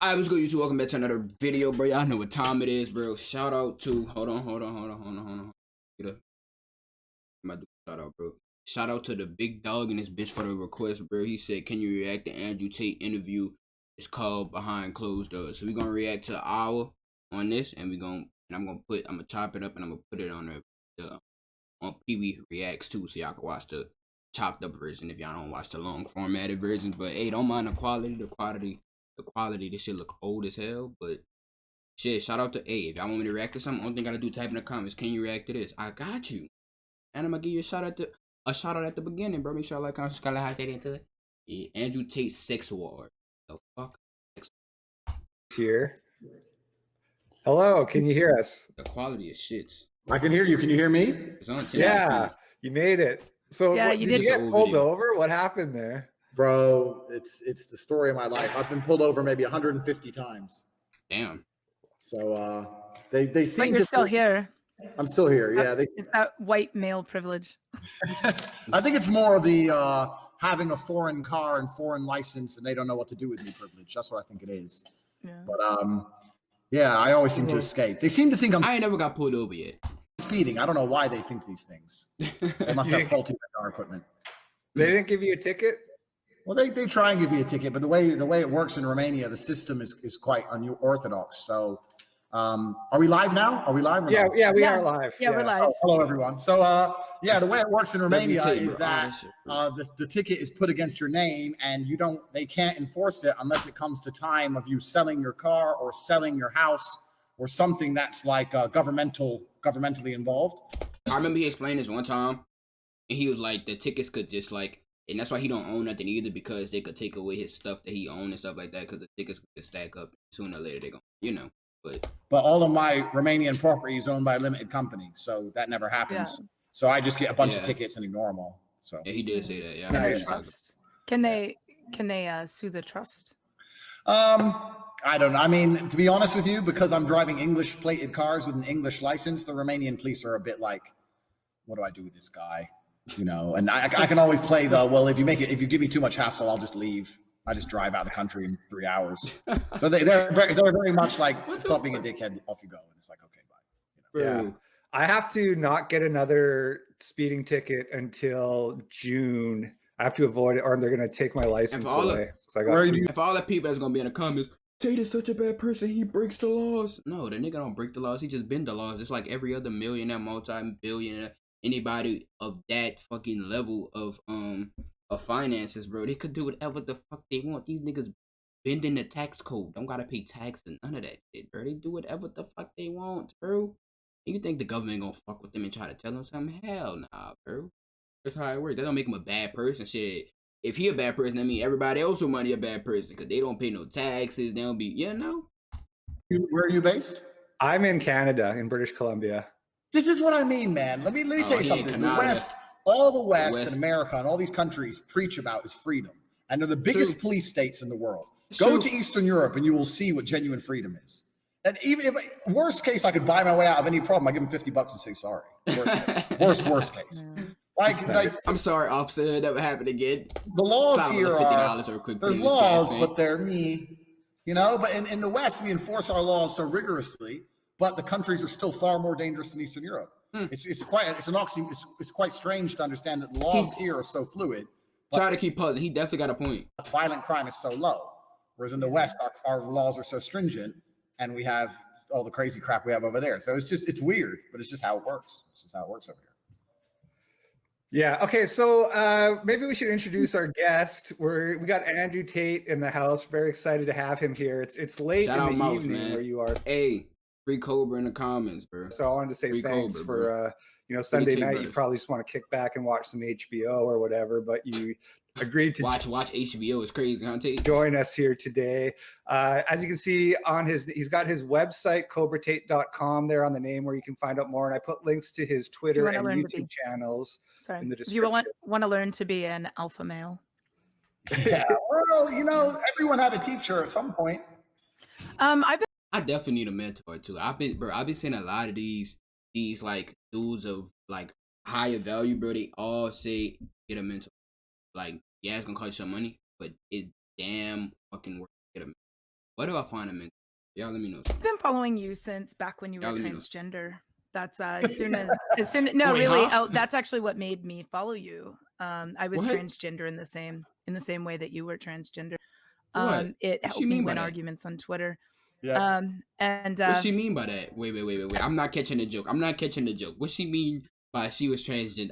I was going to welcome back to another video, bro. Y'all know what time it is, bro. Shout out to hold on. Get up. I'm about to do a shout out, bro. Shout out to the big dog and this bitch for the request, bro. He said, "Can you react to Andrew Tate interview? It's called Behind Closed Doors." So we're gonna react to an hour on this, and I'm gonna chop it up and I'm gonna put it on the on Peewee Reacts too, so y'all can watch the chopped up version if y'all don't watch the long formatted versions. But hey, don't mind the quality. The quality. This shit look old as hell, but shit. Shout out to if y'all want me to react to something, only thing I gotta do type in the comments. Can you react to this? I got you, and I'm gonna give you a shout out at the beginning, bro. Make sure I like, comment, subscribe, hashtag into it. Yeah, Andrew Tate sex war. The fuck? Here. Hello, can you hear us? The quality is shits. I can hear you. Can you hear me? It's on 10. Yeah, you made it. So Yeah, what, you did did. you get pulled over? What happened there? Bro, it's the story of my life. I've been pulled over maybe 150 times. Damn. So they But seem you're to still here. I'm still here. Yeah, It's that white male privilege. I think it's more of the having a foreign car and foreign license and they don't know what to do with me privilege. That's what I think it is. Yeah. But yeah, I always seem to escape. They seem to think I ain't never got pulled over yet. speeding. I don't know why they think these things. They must have faulty car equipment. They didn't give you a ticket? Well, they try and give me a ticket, but the way it works in Romania, the system is quite unorthodox. So, are we live now? Are we live? Or no? Yeah, we are live. Yeah, we're live. Oh, hello, everyone. So, yeah, the way it works in Romania WT, is bro. that the ticket is put against your name, and they can't enforce it unless it comes to time of you selling your car or selling your house or something that's like governmentally involved. I remember he explained this one time, and he was like, the tickets could just like, and that's why he don't own nothing either, because they could take away his stuff that he owned and stuff like that, because the tickets could stack up sooner or later. They go, But all of my Romanian property is owned by a limited company, so that never happens. Yeah. So I just get a bunch of tickets and ignore them all. So yeah, he did say that. Yeah, Can they sue the trust? I don't know. I mean, to be honest with you, because I'm driving English plated cars with an English license, the Romanian police are a bit like, what do I do with this guy? You know, and I can always play well, if you give me too much hassle, I'll just leave. I just drive out of the country in 3 hours. So they're very much like, stop being a dickhead, off you go. And it's like, okay, bye. You know? Yeah. I have to not get another speeding ticket until June. I have to avoid it, or they're going to take my license away. For all the people that's going to be in the comments, Tate is such a bad person, he breaks the laws. No, the nigga don't break the laws. He just bend the laws. It's like every other millionaire, multi-billionaire, anybody of that fucking level of finances, bro. They could do whatever the fuck they want. These niggas bending the tax code. Don't gotta pay tax and none of that shit, bro. They do whatever the fuck they want, bro. You think the government gonna fuck with them and try to tell them something? Hell nah, bro. That's how it works. That don't make him a bad person. Shit. If he a bad person, I mean everybody else with money a bad person, because they don't pay no taxes. They don't be, Where are you based? I'm in Canada, in British Columbia. This is what I mean, man. Let me tell you something. The West, and America and all these countries preach about is freedom. And they're the biggest police states in the world. Go to Eastern Europe and you will see what genuine freedom is. And even if worst case, I could buy my way out of any problem. I give them $50 and say sorry. Worst case. Like I'm sorry, officer. That never happened again. The laws here are there's laws, but they're me. You know, but in the West, we enforce our laws so rigorously, but the countries are still far more dangerous than Eastern Europe. It's quite strange to understand that the laws here are so fluid. Try to keep puzzling. He definitely got a point. Violent crime is so low, whereas in the West, our laws are so stringent, and we have all the crazy crap we have over there. So it's weird, but it's just how it works. It's just how it works over here. Yeah. Okay. So maybe we should introduce our guest. We got Andrew Tate in the house. Very excited to have him here. It's late in the evening man. Where you are. Hey, free Cobra in the comments, bro. So I wanted to say free thanks Cobra, for Sunday night. You probably just want to kick back and watch some HBO or whatever, but you agreed to watch HBO. It's crazy, huh, Tate? Join us here today. As you can see on he's got his website cobratate.com there on the name where you can find out more, and I put links to his Twitter and YouTube channels. Sorry. In the description. You want to learn to be an alpha male. Yeah, well, everyone had a teacher at some point. I definitely need a mentor too. I've been seeing a lot of these like dudes of like higher value, bro. They all say get a mentor. Like, yeah, it's gonna cost you some money, but it's damn fucking worth it. Get a mentor. What do I find him in? Y'all let me know. I've been following you since back when you were Y'all let me know. transgender. That's as soon as no, Wait, really. huh? Oh, that's actually what made me follow you. I was What? transgender in the same way that you were transgender. What? It What she helped me mean by win that? arguments on Twitter. Yeah. And What she mean by that? Wait. I'm not catching the joke. What she mean by she was transgender?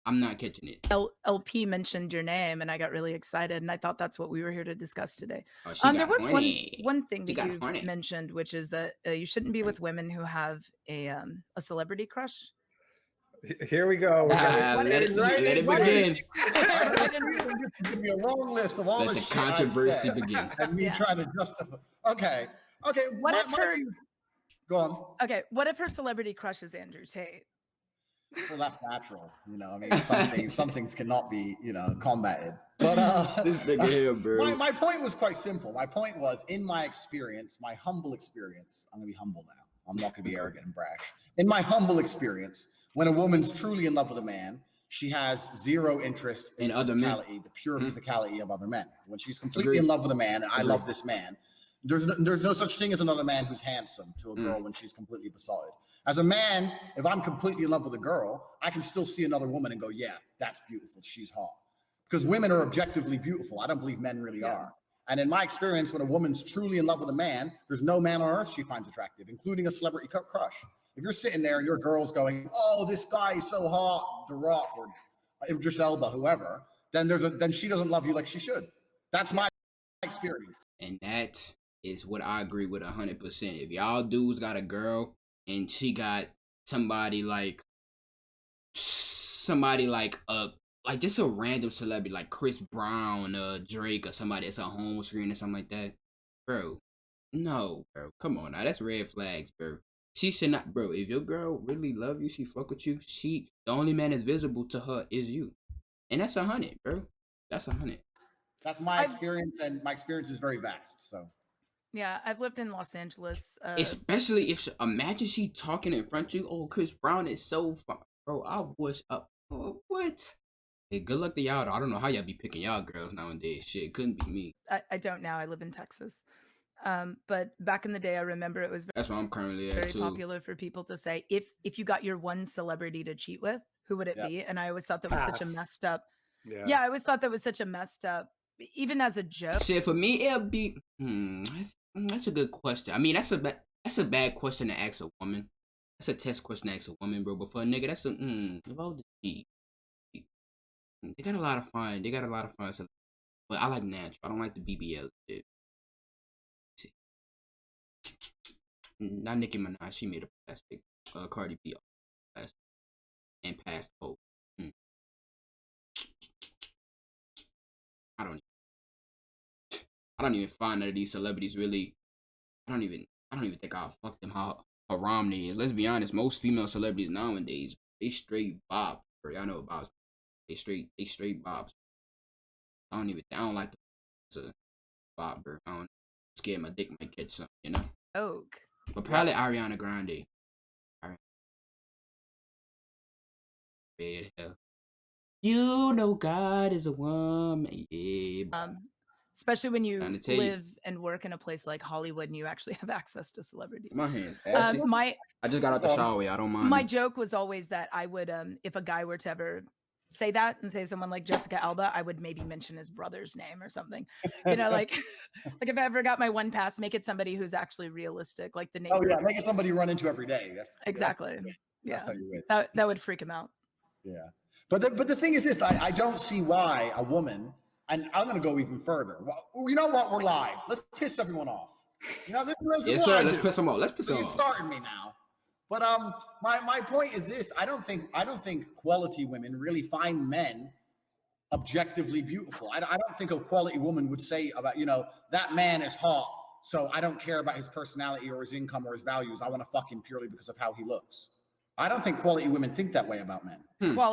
I'm not catching it. LP mentioned your name, and I got really excited, and I thought that's what we were here to discuss today. Oh, she There got was horny. one thing She that got you've horny. mentioned, which is that you shouldn't be with women who have a celebrity crush. Here we go. Let it begin. This is be a long list of all Let the the shit I've controversy said begin. and me trying to justify. Okay. What if her? Go on. Okay, what if her celebrity crush is Andrew Tate? Well, that's natural. I mean, some things cannot be, combated. But This nigga here, bro. my point was quite simple. My point was, in my experience, my humble experience, I'm gonna be humble now. I'm not gonna be arrogant and brash. In my humble experience, when a woman's truly in love with a man, she has zero interest in the other men. physicality, the pure physicality of other men. When she's completely in love with a man, and I love this man, there's no such thing as another man who's handsome to a girl when she's completely besotted. As a man, if I'm completely in love with a girl, I can still see another woman and go, yeah, that's beautiful. She's hot. Because women are objectively beautiful. I don't believe men really are. And in my experience, when a woman's truly in love with a man, there's no man on earth she finds attractive, including a celebrity crush. If you're sitting there and your girl's going, oh, this guy is so hot, The Rock or Idris Elba, whoever, then she doesn't love you like she should. That's my experience. And that is what I agree with 100%. If y'all dudes got a girl and she got somebody like just a random celebrity like Chris Brown, Drake, or somebody that's a home screen or something like that, bro, no, bro, come on now, that's red flags, bro. She should not, bro. If your girl really love you, she fuck with you, the only man that's visible to her is you, and that's 100, bro. That's 100. That's my experience, and my experience is very vast. So. Yeah, I've lived in Los Angeles. Especially if imagine she talking in front of you. Oh, Chris Brown is so fun, bro. I wish up. Oh, what? Hey, good luck to y'all. I don't know how y'all be picking y'all girls nowadays. Shit, couldn't be me. I don't now. I live in Texas. But back in the day, I remember it was that's where I'm currently at very too. popular for people to say, if you got your one celebrity to cheat with, who would it be? And I always thought that was such a messed up. Yeah, I always thought that was such a messed up, even as a joke. Shit, for me, it'll be. That's a good question. I mean, that's a bad question to ask a woman. That's a test question to ask a woman, bro. But for a nigga, that's about the cheat. They got a lot of fun. But I like natural. I don't like the BBL shit. See. Not Nicki Minaj. She made a plastic. Cardi B plastic and passed hope. I don't even find none of these celebrities really. I don't even think I'll fuck them how haram they is. Let's be honest. Most female celebrities nowadays, they straight bob. Y'all know about they straight bobs. I don't like the bob, bro. I don't scared my dick might catch something, you know. Oak. But probably Ariana Grande. Red hell. You know God is a woman. Yeah. Especially when you live and work in a place like Hollywood and you actually have access to celebrities. My hands. I just got out the shower. I don't mind. My joke was always that I would, if a guy were to ever say that and say someone like Jessica Alba, I would maybe mention his brother's name or something. You know, like if I ever got my one pass, make it somebody who's actually realistic, like the neighbor. Oh yeah, make it somebody you run into every day. Exactly. That's how you win. That would freak him out. Yeah, but the thing is this: I don't see why a woman. And I'm going to go even further. Well, you know what? We're live. Let's piss everyone off. This is yes, sir. Let's piss them off. You're starting me now. But my point is this: I don't think quality women really find men objectively beautiful. I don't think a quality woman would say about that man is hot, so I don't care about his personality or his income or his values. I want to fuck him purely because of how he looks. I don't think quality women think that way about men.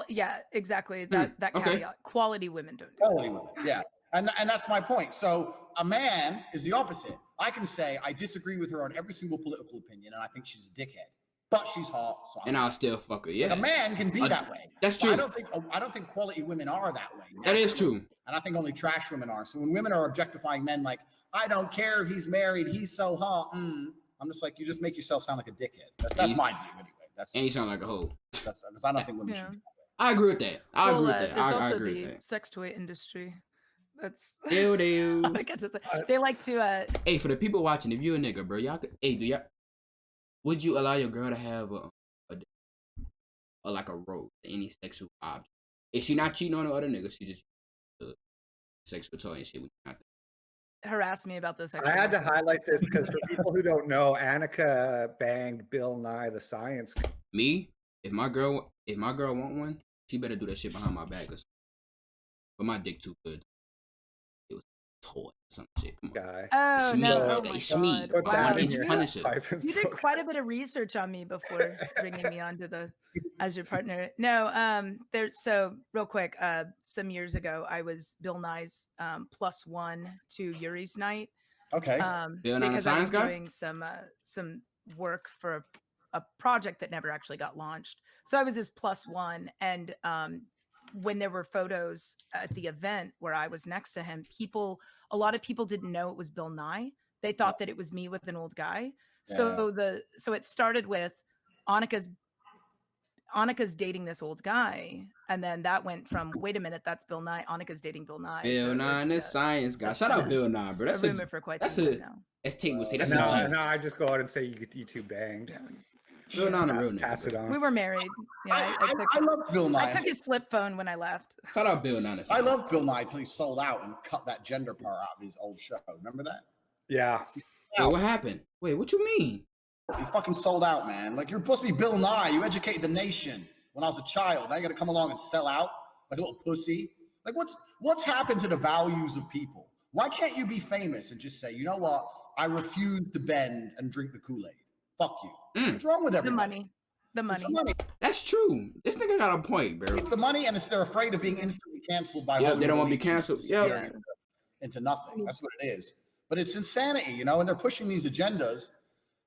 Yeah, exactly. That caveat. Quality women don't. Quality women, yeah. And that's my point. So a man is the opposite. I can say I disagree with her on every single political opinion, and I think she's a dickhead. but she's hot. So and I'll still fuck her. Yeah, like a man can be that way. That's true. But I don't think quality women are that way. That is true. And I think only trash women are. So when women are objectifying men, like, I don't care if he's married, he's so hot. I'm just like, you just make yourself sound like a dickhead. That's my view anyway. And you sound like a hoe. Because I don't think women should be that way. I agree with that. I agree with that. There's I also agree the with that. sex toy industry. That's Deal. I got to say. They like to. Hey, for the people watching, if you a nigga, bro, y'all could. Hey, would you allow your girl to have like a role, any sexual object? If she not cheating on the other niggas, she just sexual toy and shit. Harass me about this. I had to highlight this because for people who don't know, Annika banged Bill Nye the Science Guy. Me, if my girl want one, she better do that shit behind my back or something. But my dick too good. It was toy, some shit. Come on. Guy. Oh no! Oh my Smee. God. Wow. You did quite a bit of research on me before bringing me onto as your partner. No, so real quick, some years ago, I was Bill Nye's +1 to Yuri's night. Okay. Bill Nye the because I Science was Guy? doing some work for a project that never actually got launched. So I was his +1, and when there were photos at the event where I was next to him, a lot of people didn't know it was Bill Nye. They thought that it was me with an old guy. Yeah. So it started with Annika's dating this old guy, and then that went from, wait a minute, that's Bill Nye. Annika's dating Bill Nye. Bill Nye, this Science Guy. Shout out Bill Nye, bro. That's a rumor for quite some time now. As Tate would say, that's no, a G. no, I just go out and say you two banged. Bill Nye, a real nigga. Pass it on. We were married. Yeah, I love Bill Nye. I took his flip phone when I left. Shout out Bill Nye. I love Bill Nye until he sold out and cut that gender part out of his old show. Remember that? Yeah. Wait, what happened? Wait, what you mean? He fucking sold out, man. Like, you're supposed to be Bill Nye. You educated the nation when I was a child. Now you got to come along and sell out like a little pussy. Like, what's happened to the values of people? Why can't you be famous and just say, you know what? I refuse to bend and drink the Kool-Aid. Fuck you. What's wrong with everybody? The money. That's true. This nigga got a point, bro. It's the money, and they're afraid of being instantly canceled by. Yeah, they don't want to be canceled. Yeah, into nothing. That's what it is. But it's insanity, you know. And they're pushing these agendas.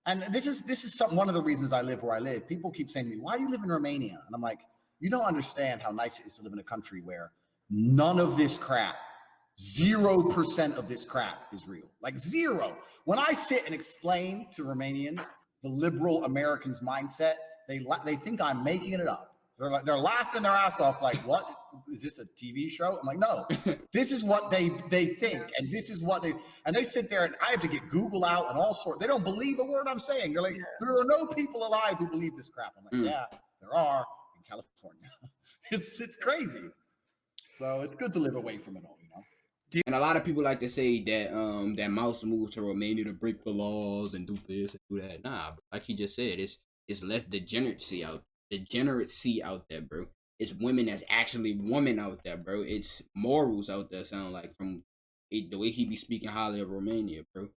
And this is one of the reasons I live where I live. People keep saying to me, "Why do you live in Romania?" And I'm like, you don't understand how nice it is to live in a country where none of this crap, 0% of this crap is real. Like zero. When I sit and explain to Romanians the liberal Americans' mindset, they think I'm making it up. They're laughing their ass off. Like, what is this, a TV show? I'm like, no, this is what they think, and this is what they sit there, and I have to get Google out and all sorts. They don't believe a word I'm saying. They're like, there are no people alive who believe this crap. I'm like, yeah, there are in California. It's crazy. So it's good to live away from it all, you know. And a lot of people like to say that that Mouse moved to Romania to break the laws and do this and do that. Nah, like he just said, it's less degeneracy out there, bro. It's women that's actually women out there, bro. It's morals out there. Sound like from the way he be speaking highly of Romania, bro.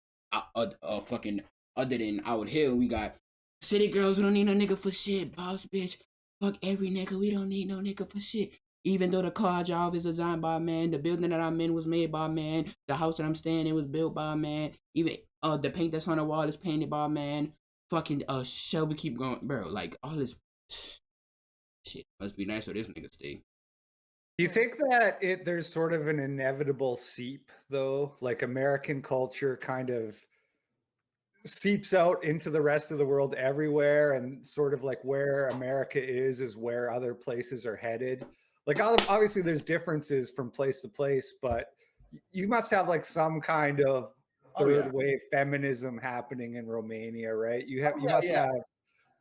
Fucking other than out here, we got city girls. We don't need no nigga for shit, boss bitch. Fuck every nigga. We don't need no nigga for shit. Even though the car I drive is designed by a man, the building that I'm in was made by a man, the house that I'm staying in was built by a man, even the paint that's on the wall is painted by a man. Fucking Shelby keep going, bro. Like all this shit must be nice for this nigga stay. Do you think that there's sort of an inevitable seep though? Like American culture kind of seeps out into the rest of the world everywhere, and sort of like where America is where other places are headed. Like obviously there's differences from place to place, but you must have like some kind of third wave feminism happening in Romania, right? You must have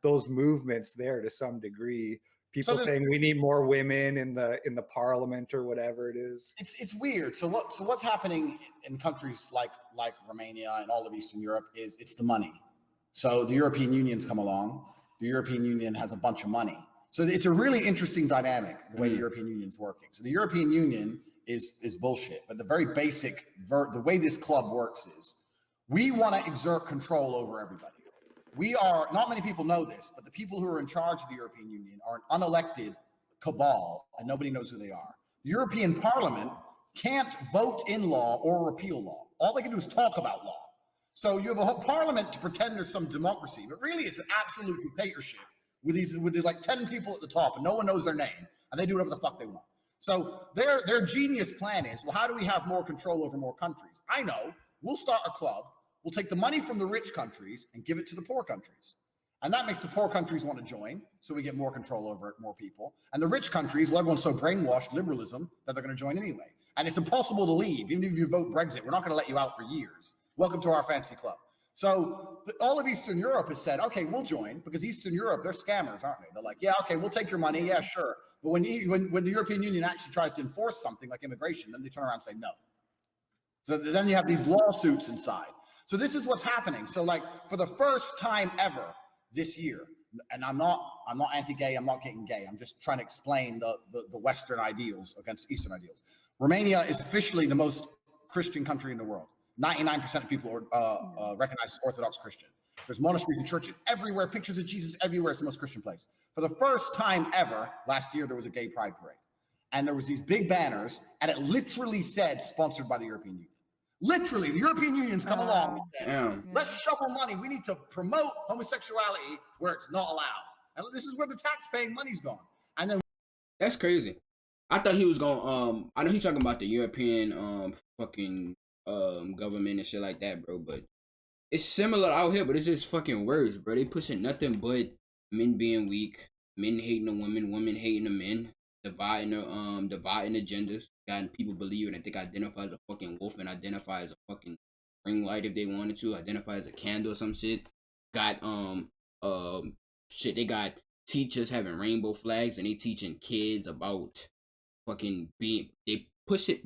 those movements there to some degree. People saying we need more women in the parliament or whatever it is. It's weird. So what's happening in countries like Romania and all of Eastern Europe is it's the money. So the European Union's come along. The European Union has a bunch of money. So it's a really interesting dynamic, the way the European Union's working. So the European Union is bullshit, but the very basic, the way this club works is we want to exert control over everybody. We are, not many people know this, but the people who are in charge of the European Union are an unelected cabal, and nobody knows who they are. The European Parliament can't vote in law or repeal law. All they can do is talk about law. So you have a whole parliament to pretend there's some democracy, but really it's an absolute dictatorship with these like 10 people at the top and no one knows their name and they do whatever the fuck they want. So their genius plan is, well, how do we have more control over more countries? I know. We'll start a club. We'll take the money from the rich countries and give it to the poor countries. And that makes the poor countries want to join, so we get more control over it, more people. And the rich countries, well, everyone's so brainwashed, liberalism, that they're going to join anyway. And it's impossible to leave. Even if you vote Brexit, we're not going to let you out for years. Welcome to our fancy club. So all of Eastern Europe has said, okay, we'll join, because Eastern Europe, they're scammers, aren't they? They're like, yeah, okay, we'll take your money. Yeah, sure. But when the European Union actually tries to enforce something like immigration, then they turn around and say no. So then you have these lawsuits inside. So this is what's happening. So like for the first time ever this year, and I'm not anti-gay, I'm not getting gay. I'm just trying to explain the Western ideals against Eastern ideals. Romania is officially the most Christian country in the world. 99% of people are recognized as Orthodox Christian. There's monasteries and churches everywhere, pictures of Jesus everywhere. It's the most Christian place. For the first time ever, last year, there was a gay pride parade. And there was these big banners, and it literally said, sponsored by the European Union. Literally, the European Union's come along and said, let's shovel money. We need to promote homosexuality where it's not allowed. And this is where the tax-paying money's gone. And then that's crazy. I thought he was going I know he's talking about the European fucking government and shit like that, bro, but it's similar out here, but it's just fucking worse, bro. They pushing nothing but men being weak, men hating the women, women hating the men, dividing the genders, got people believing that they can identify as a fucking wolf and identify as a fucking ring light if they wanted to, identify as a candle or some shit. Got shit, they got teachers having rainbow flags and they teaching kids about fucking being, they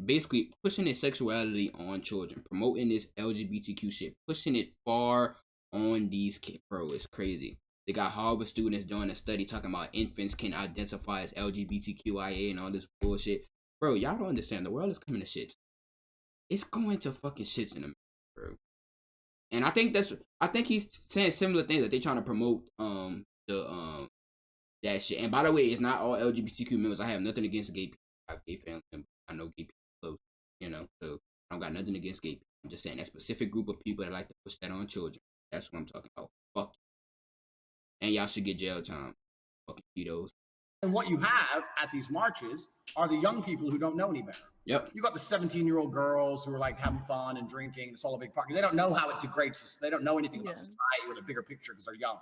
basically pushing their sexuality on children, promoting this LGBTQ shit, pushing it far on these kids, bro. It's crazy. They got Harvard students doing a study talking about infants can identify as LGBTQIA and all this bullshit. Bro, y'all don't understand. The world is coming to shit. It's going to fucking shits in America, bro. And I think he's saying similar things that they trying to promote that shit. And by the way, it's not all LGBTQ members. I have nothing against gay people. I have gay family members. I know gay people close, so I don't got nothing against gay people. I'm just saying that specific group of people that like to push that on children. That's what I'm talking about. Fuck you. And y'all should get jail time. Fucking pedos. And what you have at these marches are the young people who don't know any better. Yep. You got the 17-year-old girls who are like having fun and drinking. It's all a big party. They don't know how it degrades. They don't know anything about society or the bigger picture because they're young.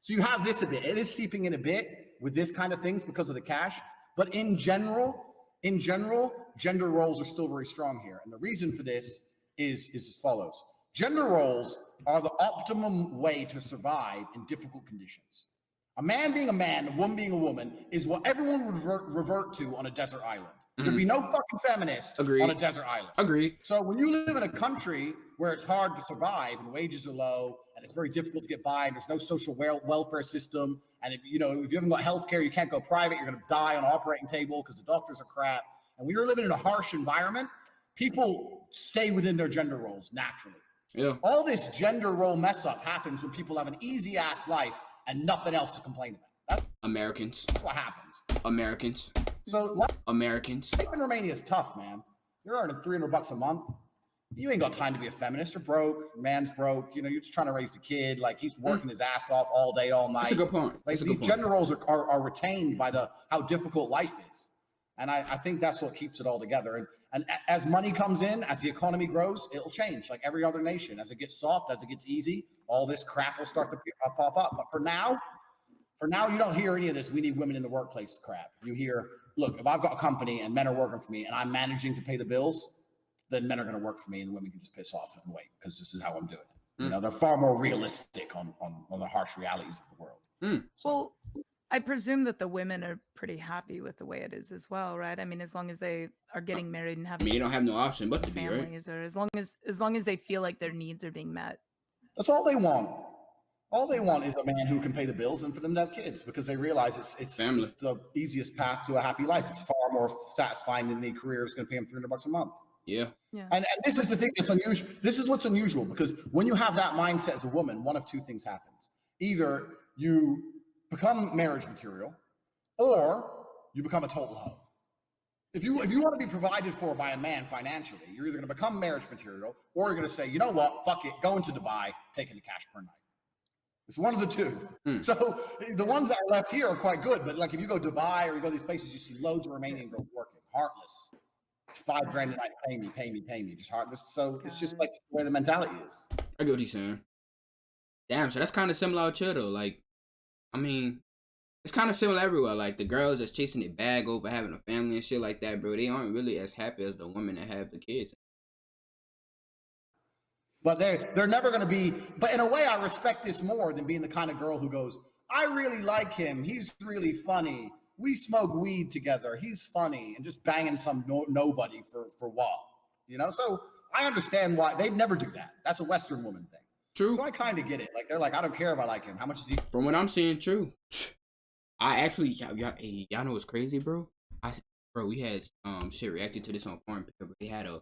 So you have this a bit. It is seeping in a bit with this kind of things because of the cash. But in general, gender roles are still very strong here. And the reason for this is as follows. Gender roles are the optimum way to survive in difficult conditions. A man being a man, a woman being a woman is what everyone would revert to on a desert island. There'd be no fucking feminist on a desert island. Agreed. So when you live in a country where it's hard to survive and wages are low and it's very difficult to get by and there's no social welfare system, and if you haven't got healthcare, you can't go private, you're going to die on an operating table because the doctors are crap. And when you're living in a harsh environment, people stay within their gender roles naturally. Yeah. All this gender role mess up happens when people have an easy ass life and nothing else to complain about. Americans. That's what happens. Americans. So Americans. Life in Romania is tough, man. You're earning $300 a month. You ain't got time to be a feminist. You're broke. Man's broke. You're just trying to raise the kid. Like he's working his ass off all day, all night. That's a good point. Like these gender roles are retained by how difficult life is. And I think that's what keeps it all together. And as money comes in, as the economy grows, it'll change like every other nation. As it gets soft, as it gets easy, all this crap will start to pop up. But for now, you don't hear any of this. We need women in the workplace crap. You hear, look, if I've got a company and men are working for me and I'm managing to pay the bills, then men are going to work for me and the women can just piss off and wait because this is how I'm doing it. They're far more realistic on the harsh realities of the world. Well, I presume that the women are pretty happy with the way it is as well, right? I mean, as long as they are getting married and having you don't have no option but to be, right? Families, or as long as they feel like their needs are being met. That's all they want. All they want is a man who can pay the bills and for them to have kids because they realize it's the easiest path to a happy life. It's far more satisfying than the career that's going to pay them $300 a month. Yeah. And this is the thing that's unusual. This is what's unusual because when you have that mindset as a woman, one of two things happens. Either you become marriage material or you become a total hoe. If you want to be provided for by a man financially, you're either going to become marriage material, or you're going to say, you know what, fuck it, going to Dubai, taking the cash per night. It's one of the two. So the ones that are left here are quite good, but like if you go Dubai or you go these places, you see loads of Romanian girls working, heartless. It's $5 grand a night, pay me, just heartless. So it's just like the way the mentality is. I get what he's saying. Damn, so that's kind of similar out here though. Like, I mean, it's kind of similar everywhere. Like the girls that's chasing their bag over having a family and shit like that, bro. They aren't really as happy as the women that have the kids. But they're never going to be. But in a way, I respect this more than being the kind of girl who goes, I really like him. He's really funny. We smoke weed together. He's funny, and just banging some nobody for what, you know. So I understand why they'd never do that. That's a Western woman thing. True. So I kind of get it. Like they're like, I don't care if I like him. How much is he? From what I'm seeing, true. I actually, y'all know what's crazy, bro? Bro, we had shit reacted to this on Foreign Paper. They had a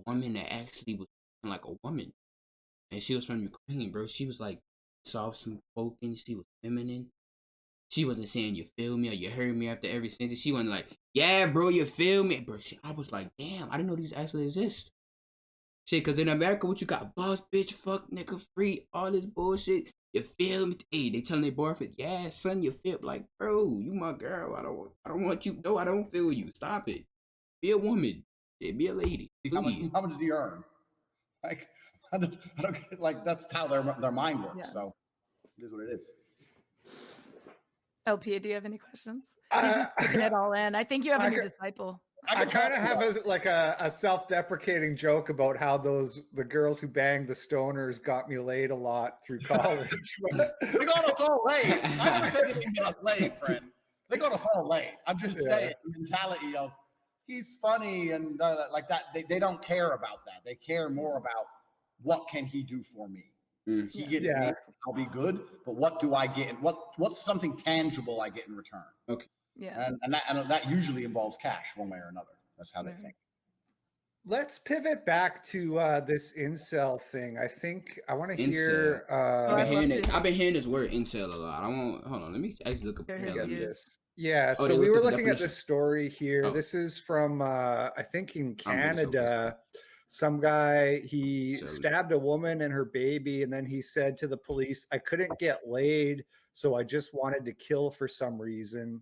woman that actually was like a woman, and she was from Ukraine, bro. She was like soft spoken. She was feminine. She wasn't saying you feel me or you heard me after every sentence. She wasn't like, yeah, bro, you feel me, bro. I was like, damn, I didn't know these actually exist. Shit, cause in America, what you got? Boss, bitch, fuck, nigga, free, all this bullshit. You feel me? Hey, they telling their boyfriend, yeah, son, you feel like, bro, you my girl. I don't want you. No, I don't feel you. Stop it. Be a woman. Yeah, be a lady. How much does he earn? Like, I don't get, like that's how their mind works. Yeah. So it is what it is. LP, do you have any questions? He's just taking it all in. I think you have a new disciple. I kind of have a self-deprecating joke about how the girls who banged the stoners got me laid a lot through college. They got us all laid. I never said they didn't get us laid, friend. They got us all laid. I'm just saying the mentality of he's funny and like that. They don't care about that. They care more about what can he do for me. He gets me, I'll be good. But what do I get? What's something tangible I get in return? Okay. Yeah. And that usually involves cash one way or another. That's how they think. Let's pivot back to this incel thing. I think I want to hear. I've been hearing this word incel a lot. Hold on. Let me actually look up this. Yeah, so we were looking at this story here. Oh. This is from I think in Canada. Some guy, he stabbed a woman and her baby, and then he said to the police, I couldn't get laid, so I just wanted to kill for some reason.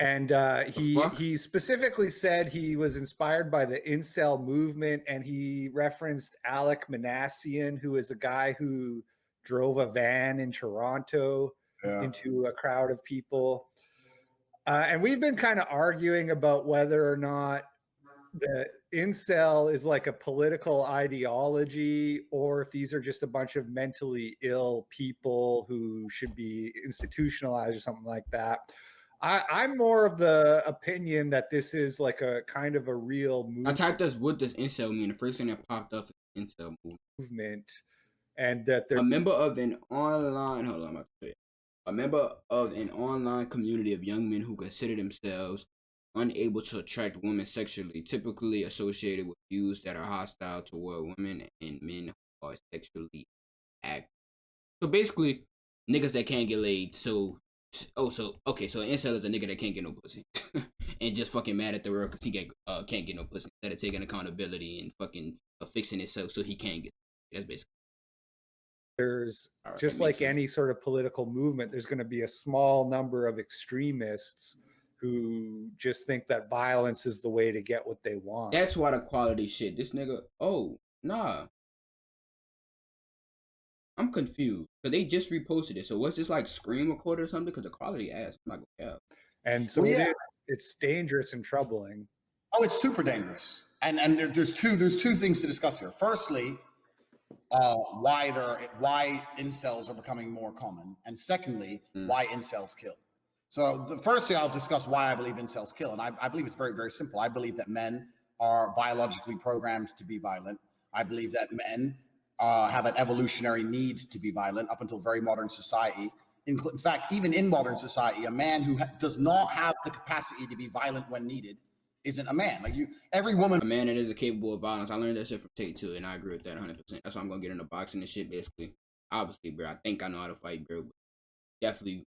And he specifically said he was inspired by the incel movement, and he referenced Alec Manassian, who is a guy who drove a van in Toronto into a crowd of people. And we've been kind of arguing about whether or not the incel is like a political ideology, or if these are just a bunch of mentally ill people who should be institutionalized or something like that. I'm more of the opinion that this is like a kind of a real movement. I typed this, what does incel mean? The first thing that popped up is incel movement. And that they're a member of an online, hold on, I'm about to say it. A member of an online community of young men who consider themselves unable to attract women sexually, typically associated with views that are hostile toward women and men who are sexually active. So basically, niggas that can't get laid. So an incel is a nigga that can't get no pussy and just fucking mad at the world because he can't get no pussy instead of taking accountability and fucking fixing himself so he can get. That's basically. There's just like any sort of political movement, there's going to be a small number of extremists who just think that violence is the way to get what they want. That's why the quality shit. This nigga, I'm confused because they just reposted it. So what's this like screen recorder or something? Because the quality ass. I'm not gonna care. And so it's dangerous and troubling. Oh, it's super dangerous. And there's two things to discuss here. Firstly, why incels are becoming more common, and secondly, why incels kill. So the first thing I'll discuss why I believe incels kill, and I believe it's very, very simple. I believe that men are biologically programmed to be violent. I believe that men have an evolutionary need to be violent up until very modern society. In fact, even in modern society, a man who does not have the capacity to be violent when needed isn't a man. Like every woman. A man that is capable of violence. I learned that shit from Tate too, and I agree with that 100%. That's why I'm gonna get into boxing and shit. Basically, obviously, bro, I think I know how to fight, bro.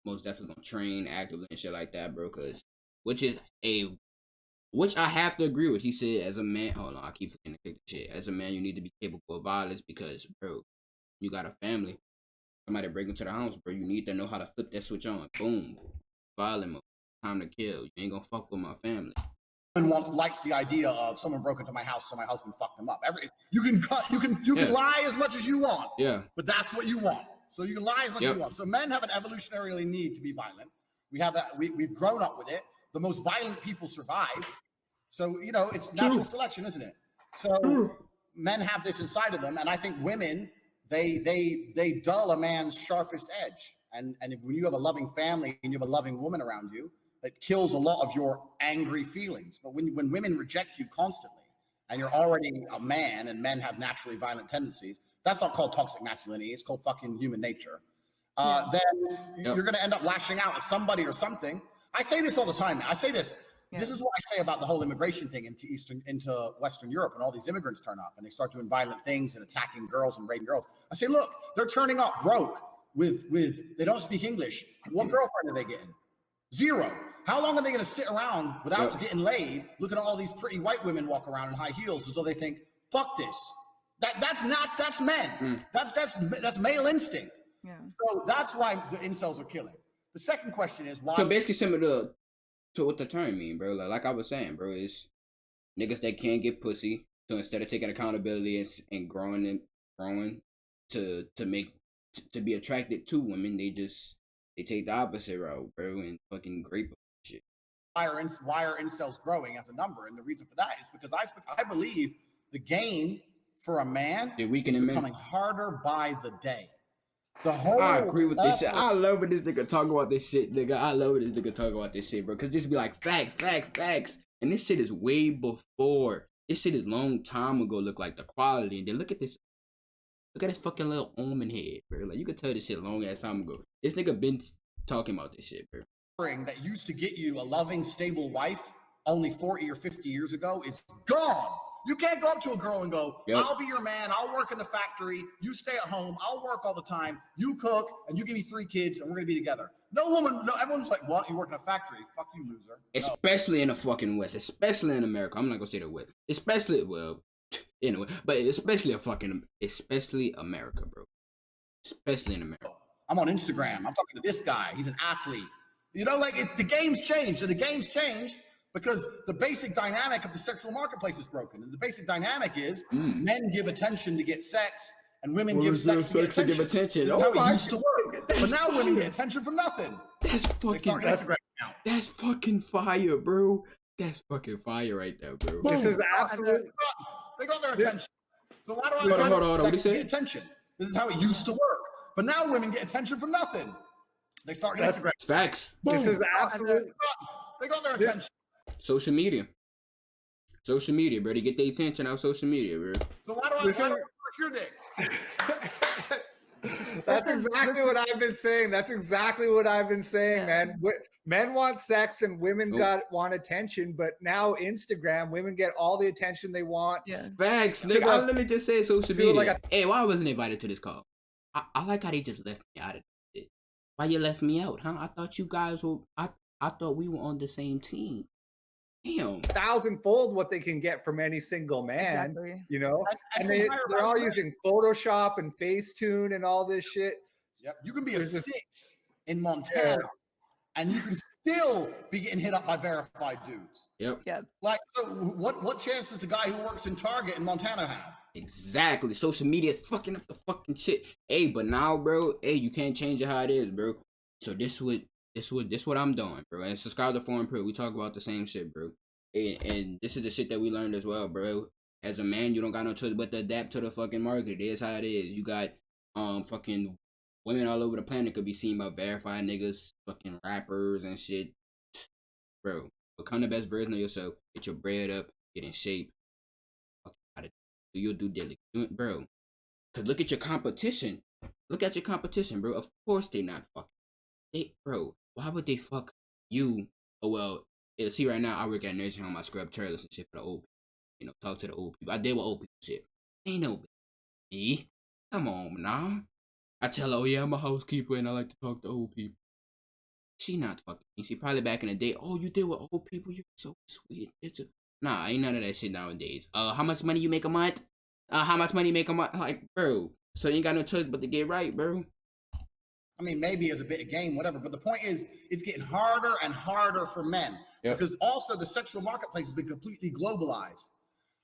Most definitely gonna train actively and shit like that, bro. Which is a which I have to agree with. He said, as a man, hold on, I keep forgetting to click the shit. As a man, you need to be capable of violence because, bro, you got a family. Somebody break into the house, bro. You need to know how to flip that switch on. Boom, violent mode. Time to kill. You ain't gonna fuck with my family. Likes the idea of someone broke into my house, so my husband fucked them up. You can lie as much as you want. Yeah. But that's what you want. So you can lie as much as you want. So men have an evolutionary need to be violent. We have that. We've grown up with it. The most violent people survive. So it's natural selection, isn't it? So men have this inside of them, and I think women they dull a man's sharpest edge. And when you have a loving family and you have a loving woman around you, it kills a lot of your angry feelings. But when women reject you constantly and you're already a man and men have naturally violent tendencies, that's not called toxic masculinity. It's called fucking human nature. Then you're going to end up lashing out at somebody or something. I say this all the time. I say this. Yeah. This is what I say about the whole immigration thing into Western Europe, and all these immigrants turn up and they start doing violent things and attacking girls and raping girls. I say, look, they're turning up broke with they don't speak English. What girlfriend are they getting? Zero. How long are they going to sit around without getting laid, looking at all these pretty white women walk around in high heels as though they think, fuck this? That's men. That's male instinct. Yeah. So that's why the incels are killing. The second question is why. So basically similar to what the term mean, bro. Like I was saying, bro, is niggas that can't get pussy. So instead of taking accountability and growing to be attracted to women, they take the opposite route, bro, and fucking grape shit. Why are incels growing as a number? And the reason for that is because I believe the game for a man is becoming harder by the day. I agree with this shit. I love when this nigga talk about this shit, nigga. I love when this nigga talk about this shit, bro. Cause just be like facts. And this shit is way before. This shit is long time ago. Look like the quality, and then look at this. Look at this fucking little almond head, bro. Like you could tell this shit long ass time ago. This nigga been talking about this shit, bro. That used to get you a loving, stable wife only 40 or 50 years ago is gone. You can't go up to a girl and go, I'll be your man. I'll work in the factory. You stay at home. I'll work all the time. You cook and you give me 3 kids and we're going to be together. Everyone's like, what? You work in a factory. Fuck you, loser. Especially in the fucking West. Especially in America. I'm not going to say the West. Especially America, bro. Especially in America. I'm on Instagram. I'm talking to this guy. He's an athlete. The game's changed. So the game's changed because the basic dynamic of the sexual marketplace is broken. And the basic dynamic is men give attention to get sex and women give sex to give attention. That's how it used to work. But now women get attention from nothing. That's fucking fire, bro. That's fucking fire right there, bro. This is absolute. They got their attention. So why do I get attention? This is how it used to work. But now women get attention from nothing. They start Instagram. Facts. This is absolute. They got their attention. Social media, bro. They get their attention out social media, bro. So why do I suck your dick? That's exactly what I've been saying. Man. Men want sex and women want attention, but now Instagram, women get all the attention they want. Yeah. Facts, nigga. Let me just say social media. Hey, why I wasn't invited to this call? I like how they just left me out of it. Why you left me out, huh? I thought you guys were. I thought we were on the same team. Damn. 1,000-fold what they can get from any single man, and they're all using Photoshop and Facetune and all this shit. Yep. You can be a 6 in Montana and you can still be getting hit up by verified dudes. Yep. Like, so what chance does the guy who works in Target in Montana have? Exactly. Social media is fucking up the fucking shit. Hey, but now, bro, you can't change it how it is, bro. So this what I'm doing, bro. And subscribe to Foreign Pro. We talk about the same shit, bro. And this is the shit that we learned as well, bro. As a man, you don't got no choice but to adapt to the fucking market. It is how it is. You got fucking women all over the planet could be seen by verified niggas, fucking rappers and shit. Bro, become the best version of yourself. Get your bread up. Get in shape. Fucking do your due diligence, bro. Cause look at your competition. Bro. Of course they not fucking. Bro, why would they fuck you? Oh well, see right now I work at a nursing home. I scrub trailers and shit for the old people. Talk to the old people. I deal with old people shit. Ain't no me. Come on, nah. I tell her, oh yeah, I'm a housekeeper and I like to talk to old people. She not fucking me. She probably back in the day. Oh, you deal with old people. You're so sweet. Nah, ain't none of that shit nowadays. How much money you make a month? How much money you make a month? Like, bro. So you ain't got no choice but to get right, bro. I mean, maybe as a bit of game, whatever. But the point is, it's getting harder and harder for men because also the sexual marketplace has been completely globalized.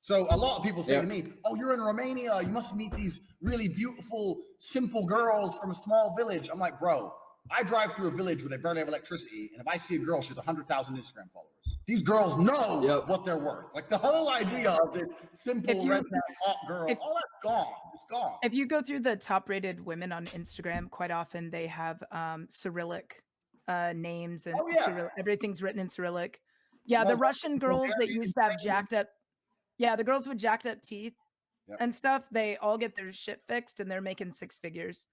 So a lot of people say to me, "Oh, you're in Romania. You must meet these really beautiful, simple girls from a small village." I'm like, bro, I drive through a village where they barely have electricity, and if I see a girl, she's 100,000 Instagram followers. These girls know what they're worth. Like the whole idea of this simple redneck hot girl, all that's gone. It's gone. If you go through the top-rated women on Instagram, quite often they have Cyrillic names and everything's written in Cyrillic. Yeah, the Russian girls that used to have jacked up, the girls with jacked up teeth and stuff, they all get their shit fixed and they're making six figures.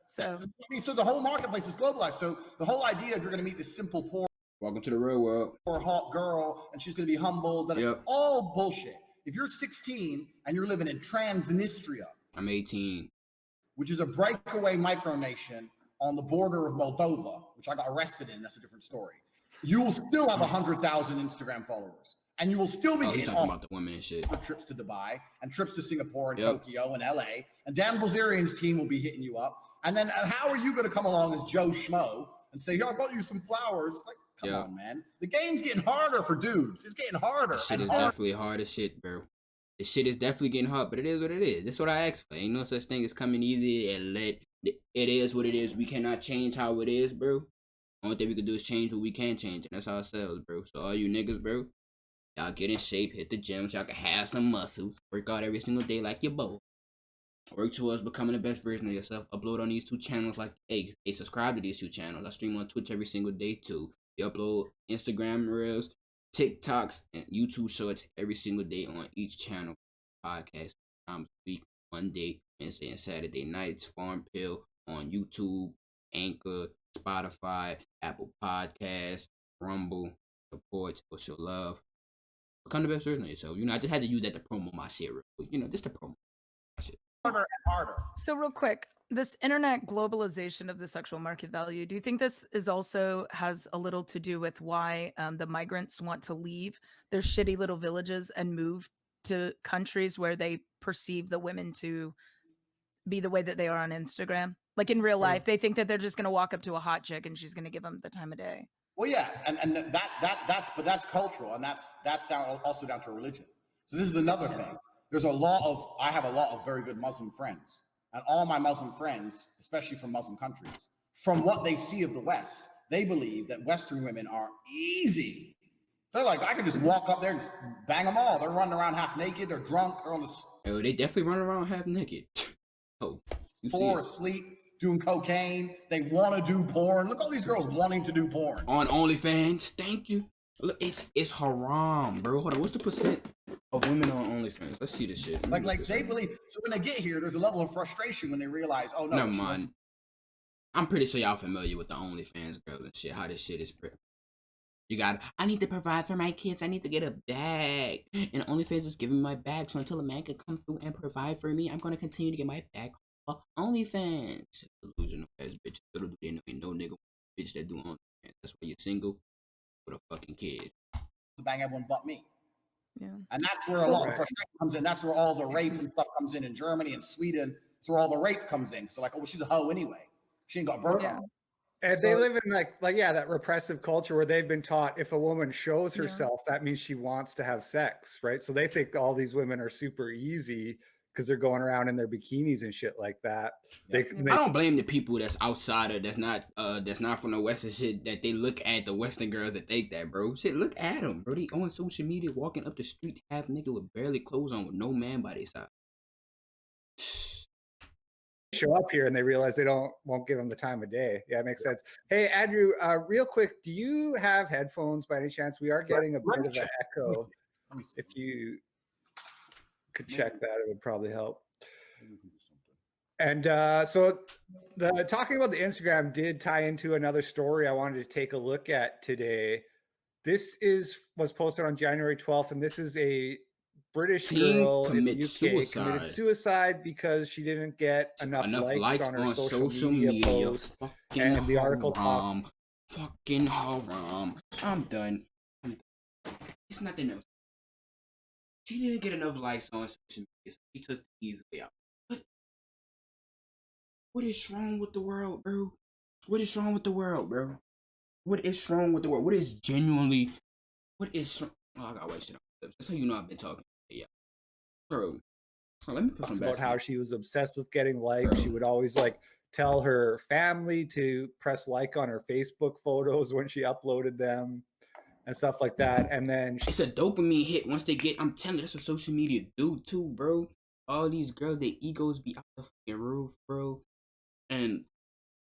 So I mean, so the whole marketplace is globalized. So the whole idea of you're going to meet this simple poor, welcome to the real world, poor hot girl, and she's going to be humble. That all bullshit. If you're 16 and you're living in Transnistria, I'm 18, which is a breakaway micronation on the border of Moldova, which I got arrested in. That's a different story. You will still have 100,000 Instagram followers, and you will still be getting talking about the women and shit. Trips to Dubai and trips to Singapore and Tokyo and LA, and Dan Bilzerian's team will be hitting you up. And then how are you going to come along as Joe Schmo and say, "Yo, I bought you some flowers"? Like, come on, man. The game's getting harder for dudes. It's getting harder. This shit is definitely hard as shit, bro. This shit is definitely getting hard, but it is what it is. That's what I asked for. Ain't no such thing as coming easy and it is what it is. We cannot change how it is, bro. Only thing we can do is change what we can change, and that's ourselves, bro. So all you niggas, bro, y'all get in shape, hit the gym so y'all can have some muscles. Work out every single day like your bow. Work towards becoming the best version of yourself. Upload on these two channels like, hey, subscribe to these two channels. I stream on Twitch every single day too. You upload Instagram Reels, TikToks, and YouTube Shorts every single day on each channel. Podcast times a week, Monday, Wednesday, and Saturday nights. Farm Pill on YouTube, Anchor, Spotify, Apple Podcasts, Rumble. Support, show love. Become the best version of yourself. You know, I just had to use that to promo my shit real quick. You know, just to promo my shit. Harder and harder. So real quick, this internet globalization of the sexual market value, do you think this is also has a little to do with why the migrants want to leave their shitty little villages and move to countries where they perceive the women to be the way that they are on Instagram? Like in real life, they think that they're just going to walk up to a hot chick and she's going to give them the time of day. Well, yeah, and that's cultural, and that's also down to religion. So this is another thing. I have a lot of very good Muslim friends, and all my Muslim friends, especially from Muslim countries, from what they see of the West, they believe that Western women are easy. They're like, I could just walk up there and just bang them all. They're running around half naked. They're drunk. They're on the. Oh, they definitely run around half naked. Oh, floor asleep, doing cocaine. They want to do porn. Look, all these girls wanting to do porn on OnlyFans. Thank you. Look, it's haram, bro. Hold on, what's the percent of women on OnlyFans? Let's see this shit. Like they believe. So when they get here, there's a level of frustration when they realize, oh no. Never mind. I'm pretty sure y'all familiar with the OnlyFans girls and shit. How this shit is. You got, I need to provide for my kids. I need to get a bag. And OnlyFans is giving me my bag. So until a man can come through and provide for me, I'm going to continue to get my bag on OnlyFans. Delusional ass bitch. Little do they know ain't no nigga bitch that do OnlyFans. That's why you're single with a fucking kid. To bang everyone but me. Yeah. And that's where a lot of frustration comes in. That's where all the rape and stuff comes in Germany and Sweden. That's where all the rape comes in. So like, oh, well, she's a hoe anyway. She ain't got birth on. And they live in like that repressive culture where they've been taught if a woman shows herself, that means she wants to have sex, right? So they think all these women are super easy because they're going around in their bikinis and shit like that. Yeah. I don't blame the people that's outsider, that's not from the West and shit, that they look at the Western girls that think that, bro. Shit, look at them, bro. They on social media walking up the street half naked with barely clothes on with no man by their side. Show up here and they realize they won't give them the time of day. Yeah, it makes sense. Hey, Andrew, real quick, do you have headphones by any chance? We are getting a bit of an echo. If you could check that, it would probably help. And so the talking about the Instagram did tie into another story I wanted to take a look at today. This was posted on January 12th, and this is a British girl in the UK committed suicide because she didn't get enough likes on her social media post. And the article fucking haram. I'm done. It's nothing else. She didn't get enough likes on social media, so she took the easy way out. What is wrong with the world, bro? What is wrong with the world, bro? What is wrong with the world? What is genuinely? What is? Oh, I gotta wait shit. That's how you know I've been talking. Yeah, bro. Oh, let me put some About how back. she was obsessed with getting likes. Bro. She would always like tell her family to press like on her Facebook photos when she uploaded them and stuff like that. And then It's a dopamine hit once they get. I'm telling you, that's what social media do too, bro. All these girls, their egos be out the fucking roof, bro. And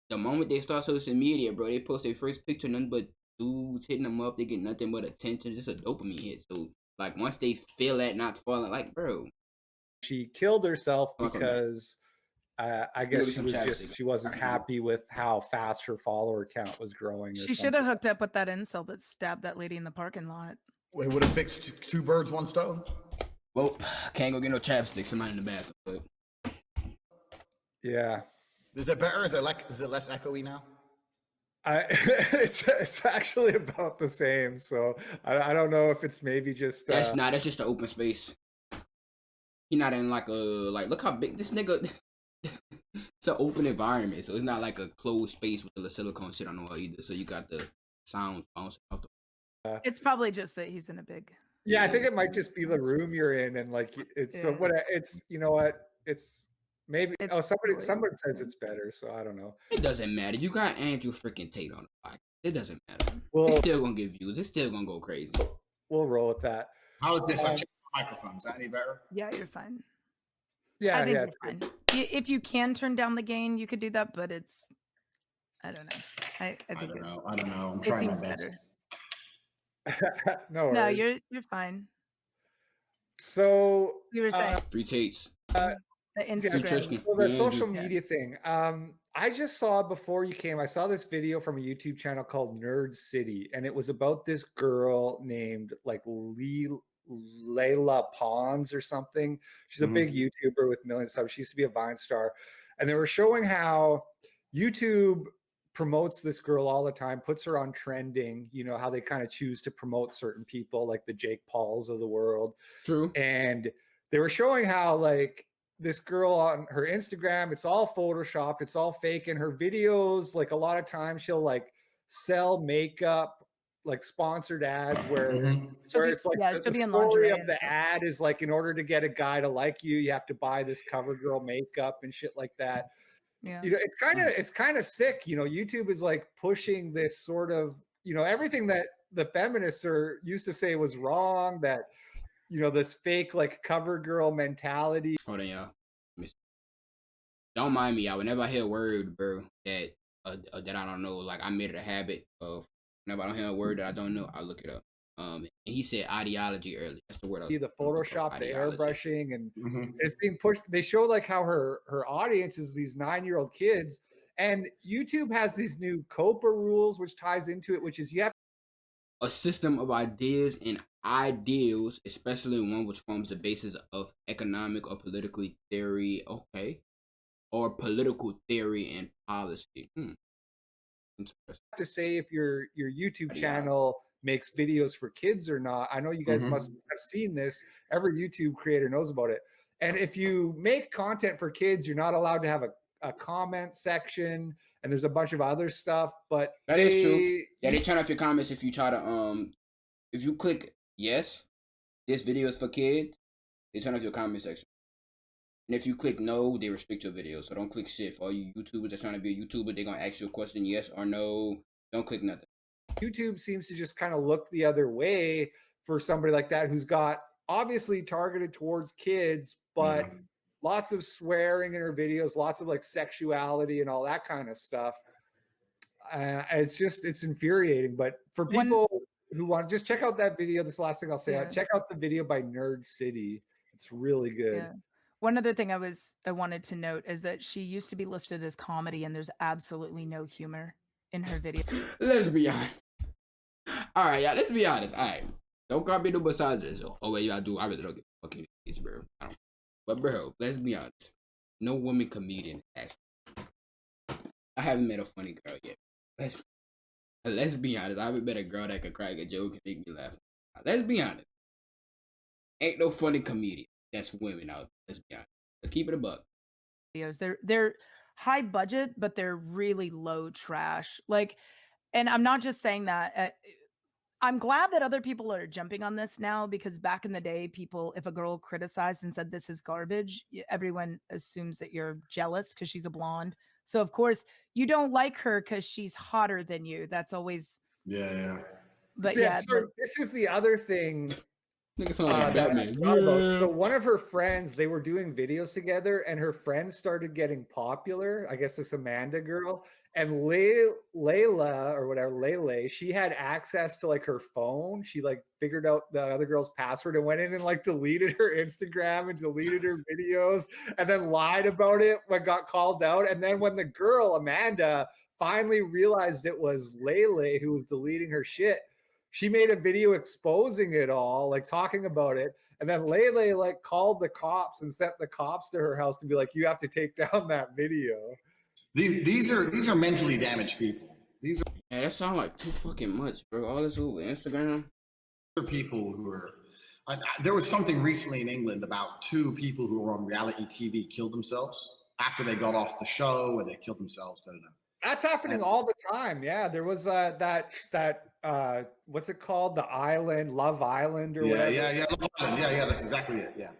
the moment they start social media, bro, they post their first picture, nothing but dudes hitting them up. They get nothing but attention. Just a dopamine hit. So, like, once they feel that not falling, like, bro. she killed herself because I guess she wasn't happy with how fast her follower count was growing. She should have hooked up with that incel that stabbed that lady in the parking lot. It would have fixed two birds, one stone. Well, can't go get no chapstick. Somebody in the bathroom. But... yeah. Is it better? Is it less echoey now? It's actually about the same. So I don't know if it's maybe just that's just an open space. He not in like a look how big this nigga. It's an open environment, so it's not like a closed space with the silicone shit on the wall either. So you got the sound bouncing off the. It's probably just that he's in a big. Yeah, I think it might just be the room you're in, and like it's so what it's you know what it's maybe somebody says it's better, so I don't know. It doesn't matter. You got Andrew freaking Tate on the podcast. It doesn't matter. Well, it's still gonna get views. It's still gonna go crazy. We'll roll with that. How is this? I've changed the microphone. Is that any better? Yeah, you're fine. Yeah, I think you're fine. If you can turn down the gain, you could do that, but it's I don't know. I don't know. I'm trying my best. No, you're fine. So you were saying free Tates. The Instagram. So the social media thing. I just saw before you came, I saw this video from a YouTube channel called Nerd City, and it was about this girl named like Layla Pons or something. She's a big YouTuber with millions of subs. She used to be a Vine star. And they were showing how YouTube promotes this girl all the time, puts her on trending, you know, how they kind of choose to promote certain people like the Jake Pauls of the world. True. And they were showing how like this girl on her Instagram, it's all photoshopped, it's all fake. And her videos, like a lot of times she'll like sell makeup, like sponsored ads where it's like the story of the ad is like, in order to get a guy to like you, you have to buy this cover girl makeup and shit like that. Yeah. You know, it's kind of sick. You know, YouTube is like pushing this sort of, you know, everything that the feminists used to say was wrong, that, you know, this fake like cover girl mentality. Hold on, y'all. Don't mind me, y'all. Whenever I hear a word, bro, that I don't know, like I made it a habit of whenever I don't hear a word that I don't know, I look it up. And he said ideology earlier. That's the word. See the Photoshop, the airbrushing, and it's being pushed. They show like how her audience is these 9-year-old kids, and YouTube has these new COPA rules, which ties into it, which is you have a system of ideas and ideals, especially one which forms the basis of economic or political theory. Okay. Or political theory and policy. To say if your YouTube channel makes videos for kids or not. I know you guys must have seen this. Every YouTube creator knows about it. And if you make content for kids, you're not allowed to have a comment section, and there's a bunch of other stuff. But that is true. Yeah, they turn off your comments if you try to if you click yes, this video is for kids, they turn off your comment section. And if you click no, they restrict your video. So don't click shit. For all you YouTubers that's trying to be a YouTuber, they're gonna ask you a question, yes or no. Don't click nothing. YouTube seems to just kind of look the other way for somebody like that who's got obviously targeted towards kids, but lots of swearing in her videos, lots of like sexuality and all that kind of stuff. It's infuriating. But for people who want, just check out that video. This is the last thing I'll say. Check out the video by Nerd City. It's really good. Yeah. One other thing I wanted to note is that she used to be listed as comedy, and there's absolutely no humor in her video. Let's be honest. All right, yeah, let's be honest. All right, don't call me no misogynist. Oh, wait, I do. I really don't get fucking this, bro. I don't. But bro, let's be honest. No woman comedian has. I haven't met a funny girl yet. Let's be honest. I haven't met a girl that could crack a joke and make me laugh. Let's be honest. Ain't no funny comedian that's women out there. Let's be honest. Let's keep it a buck. Videos. They're high budget, but they're really low trash. Like, and I'm not just saying that. I'm glad that other people are jumping on this now because back in the day, people, if a girl criticized and said this is garbage, everyone assumes that you're jealous because she's a blonde. So of course you don't like her because she's hotter than you. That's always Yeah. But See, yeah, so this is the other thing Nigga sound like that I Batman. forgot about. Yeah. So one of her friends, they were doing videos together, and her friends started getting popular. I guess this Amanda girl and Layla or whatever, Lele, she had access to like her phone. She like figured out the other girl's password and went in and like deleted her Instagram and deleted her videos, and then lied about it when got called out. And then when the girl Amanda finally realized it was Lele who was deleting her shit, she made a video exposing it all, like talking about it. And then Lele like called the cops and sent the cops to her house to be like, you have to take down that video. These are mentally damaged people. These Yeah, that sound like too fucking much, bro. All this over Instagram. are people who are. There was something recently in England about 2 people who were on reality TV killed themselves after they got off the show and they killed themselves. That's happening all the time. Yeah, there was that what's it called? The Island, Love Island, or whatever. Yeah. That's exactly it. Yeah.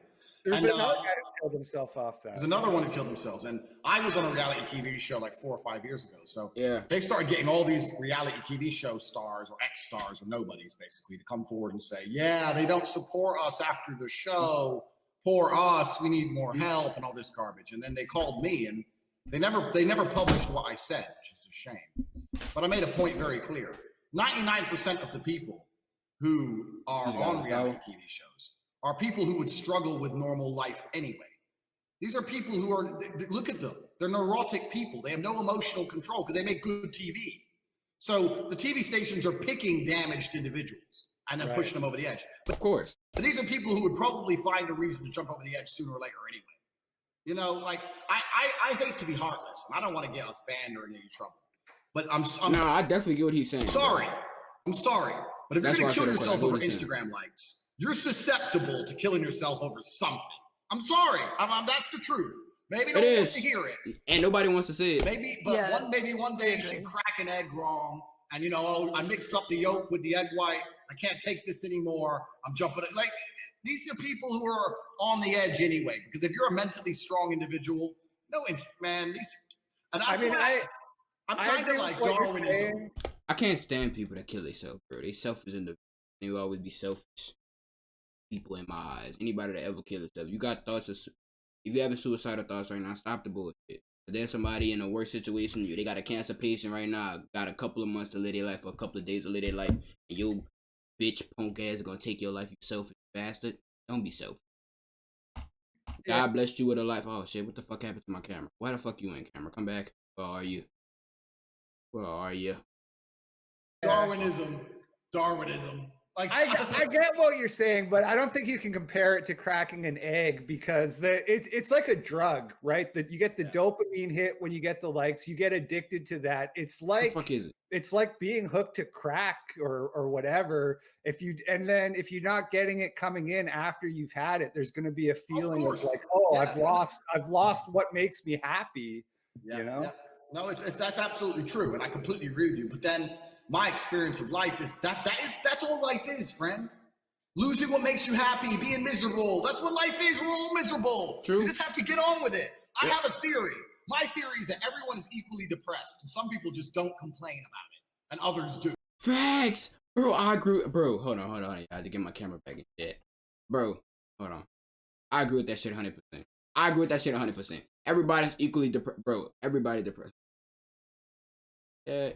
There's And, another guy who killed himself off that. There's another one who killed themselves, and I was on a reality TV show like 4 or 5 years ago. So Yeah. they started getting all these reality TV show stars or ex-stars or nobodies basically to come forward and say, yeah, they don't support us after the show. Poor us, we need more help and all this garbage. And then they called me, and they never published what I said, which is a shame. But I made a point very clear. 99% of the people who are on reality TV shows are people who would struggle with normal life anyway. These are people who are, look at them. They're neurotic people. They have no emotional control because they make good TV. So the TV stations are picking damaged individuals and then pushing them over the edge. Of course. But these are people who would probably find a reason to jump over the edge sooner or later anyway. You know, like I hate to be heartless. I don't want to get us banned or in any trouble. But I'm I definitely get what he's saying. sorry. I'm sorry. But if That's you're why going I to said kill it, yourself over what I'm Instagram likes, you're susceptible to killing yourself over something. I'm sorry. That's the truth. Maybe no one wants to hear it. And nobody wants to say it. Maybe, but maybe one day she crack an egg wrong, and you know, I mixed up the yolk with the egg white. I can't take this anymore. I'm jumping it. Like these are people who are on the edge anyway. Because if you're a mentally strong individual, man, these. And that's I'm kind of like Darwinism. I can't stand people that kill themselves, bro. They selfish individuals. They will always be selfish people in my eyes. Anybody that ever kill themselves, you got thoughts of, if you having suicidal thoughts right now, stop the bullshit. If there's somebody in a worse situation, they got a cancer patient right now, got a couple of months to live their life, or a couple of days to live their life, and you bitch punk ass gonna take your life, you selfish bastard. Don't be selfish. God blessed you with a life. Oh shit, what the fuck happened to my camera? Why the fuck you in, camera? Come back. Where are you? Where are you? Darwinism. Like I get what you're saying, but I don't think you can compare it to cracking an egg because it's like a drug, right? That you get the dopamine hit when you get the likes, you get addicted to that. It's like the fuck is it? It's like being hooked to crack or whatever. If you're not getting it coming in after you've had it, there's going to be a feeling of like, oh, I've lost what makes me happy. Yeah, you know? Yeah. No, that's absolutely true, and I completely agree with you. But then my experience of life is that's all life is, friend. Losing what makes you happy, being miserable. That's what life is. We're all miserable. True. You just have to get on with it. I have a theory. My theory is that everyone is equally depressed, and some people just don't complain about it, and others do. Facts, bro. I agree, bro. Hold on. I had to get my camera back in shit, bro. Hold on. I agree with that shit 100%. I agree with that shit 100%. Everybody's equally depressed, bro. Everybody depressed. Yeah.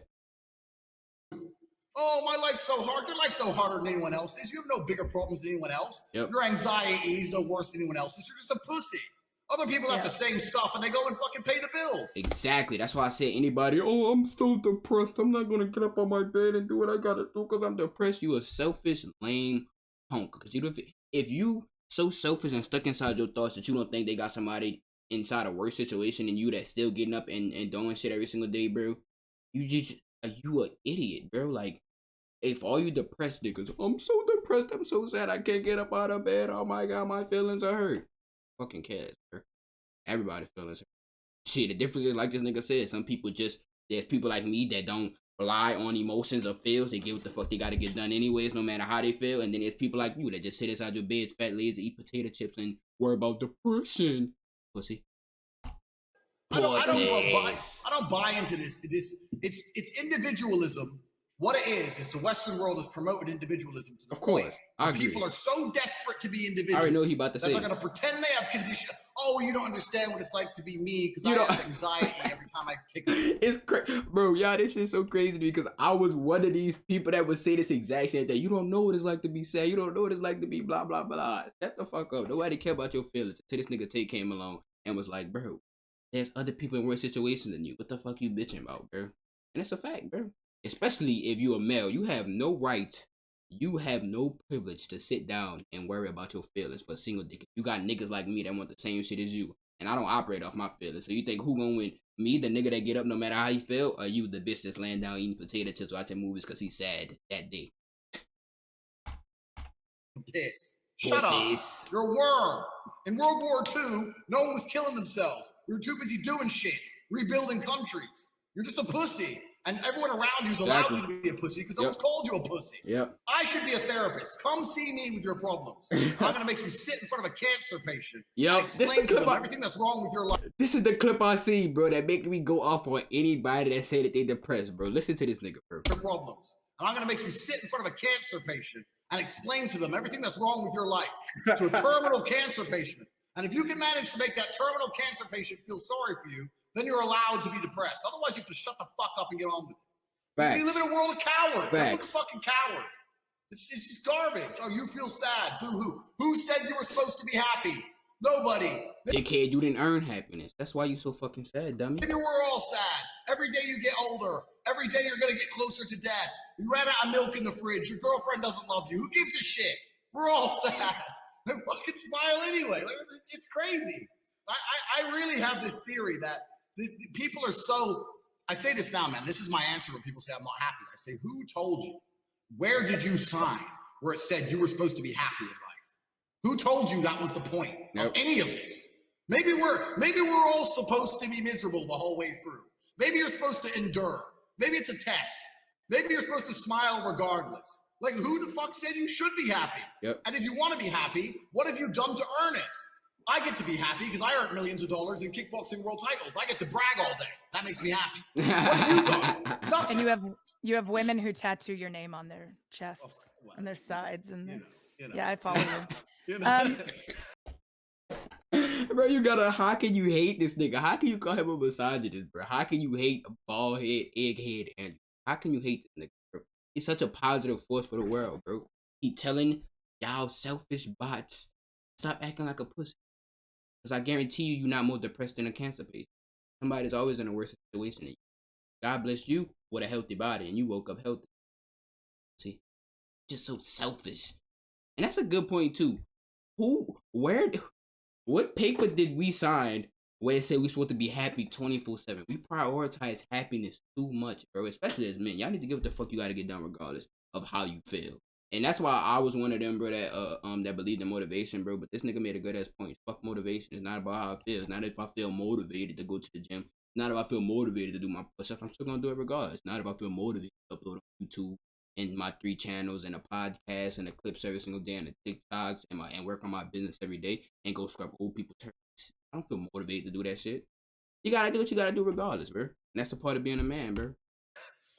Oh, my life's so hard. Your life's no harder than anyone else's. You have no bigger problems than anyone else. Yep. Your anxiety is no worse than anyone else's. You're just a pussy. Other people have the same stuff, and they go and fucking pay the bills. Exactly. That's why I said anybody, oh, I'm so depressed. I'm not going to get up on my bed and do what I got to do because I'm depressed. You a selfish, lame punk. Because if you so selfish and stuck inside your thoughts that you don't think they got somebody inside a worse situation than you that's still getting up and doing shit every single day, bro, you Like, you an idiot, bro. Like, if all you depressed niggas, I'm so depressed, I'm so sad, I can't get up out of bed. Oh my god, my feelings are hurt. Fucking cares, bro. Everybody feelings hurt. Shit, the difference is like this nigga said, some people just, there's people like me that don't rely on emotions or feels. They get what the fuck they gotta get done anyways, no matter how they feel. And then there's people like you that just sit inside your bed, fat lazy, eat potato chips, and worry about depression. Pussy. I don't buy into this. It's individualism. What it is the Western world has promoted individualism to the Of course, point I agree. people are so desperate to be I individual already know what he about to that say. they're gonna pretend they have condition. Oh, you don't understand what it's like to be me because You I don't- have anxiety every time I take. It's crazy, bro. Y'all, this shit's so crazy to me because I was one of these people that would say this exact same thing. You don't know what it's like to be sad. You don't know what it's like to be blah blah blah. Shut the fuck up. Nobody care about your feelings. Until this nigga Tate came along and was like, bro, there's other people in worse situations than you. What the fuck you bitching about, bro? And it's a fact, bro. Especially if you a male, you have no right, you have no privilege to sit down and worry about your feelings for a single dick. You got niggas like me that want the same shit as you, and I don't operate off my feelings. So you think who gonna win? Me, the nigga that get up no matter how he feel, or you, the bitch that's laying down eating potato chips watching movies because he's sad that day? Piss. Shut Pussies. up. You're a worm. In World War II, no one was killing themselves. We were too busy doing shit, rebuilding countries. You're just a pussy. And everyone around you is allowed you to be a pussy because no one's called you a pussy. Yep. I should be a therapist. Come see me with your problems. I'm going to make you sit in front of a cancer patient Yep. and explain to them everything that's wrong with your life. This is the clip I see, bro, that make me go off on anybody that say that they depressed, bro. Listen to this nigga, bro. Your problems. And I'm going to make you sit in front of a cancer patient and explain to them everything that's wrong with your life. To a terminal cancer patient. And if you can manage to make that terminal cancer patient feel sorry for you, then you're allowed to be depressed. Otherwise, you have to shut the fuck up and get on with it. Facts. You live in a world of cowards. Everyone's a Facts. fucking coward. It's just garbage. Oh, you feel sad. Boo-hoo. Who said you were supposed to be happy? Nobody. Dickhead, you didn't earn happiness. That's why you so fucking sad, dummy. Maybe we're all sad. Every day you get older. Every day you're going to get closer to death. You ran out of milk in the fridge. Your girlfriend doesn't love you. Who gives a shit? We're all sad. And fucking smile anyway. Like, it's crazy. I really have this theory that people are so... I say this now, man. This is my answer when people say I'm not happy. I say, who told you? Where did you sign where it said you were supposed to be happy in life? Who told you that was the point of any of this? Maybe we're all supposed to be miserable the whole way through. Maybe you're supposed to endure. Maybe it's a test. Maybe you're supposed to smile regardless. Like, who the fuck said you should be happy? Yep. And if you want to be happy, what have you done to earn it? I get to be happy because I earned millions of dollars in kickboxing world titles. I get to brag all day. That makes me happy. What have you done? Nothing. And you have women who tattoo your name on their chests and their sides, and yeah, I follow you. Bro, you gotta. How can you hate this nigga? How can you call him a misogynist, bro? How can you hate a bald head, egghead, and how can you hate this nigga, bro? He's such a positive force for the world, bro. He telling y'all selfish bots, stop acting like a pussy. Because I guarantee you, you're not more depressed than a cancer patient. Somebody's always in a worse situation than you. God blessed you with a healthy body, and you woke up healthy. See, just so selfish. And that's a good point too. What paper did we sign where it said we're supposed to be happy 24/7? We prioritize happiness too much, bro. Especially as men, y'all need to get what the fuck you gotta get done, regardless of how you feel. And that's why I was one of them, bro, that believed in motivation, bro. But this nigga made a good ass point. Fuck motivation. It's not about how it feels. Not if I feel motivated to go to the gym. Not if I feel motivated to do my push-ups. I'm still gonna do it regardless. Not if I feel motivated to upload on YouTube and my 3 channels and a podcast and a clips every single day and the TikToks and work on my business every day and go scrub old people turds. I don't feel motivated to do that shit. You gotta do what you gotta do regardless, bro. And that's the part of being a man, bro.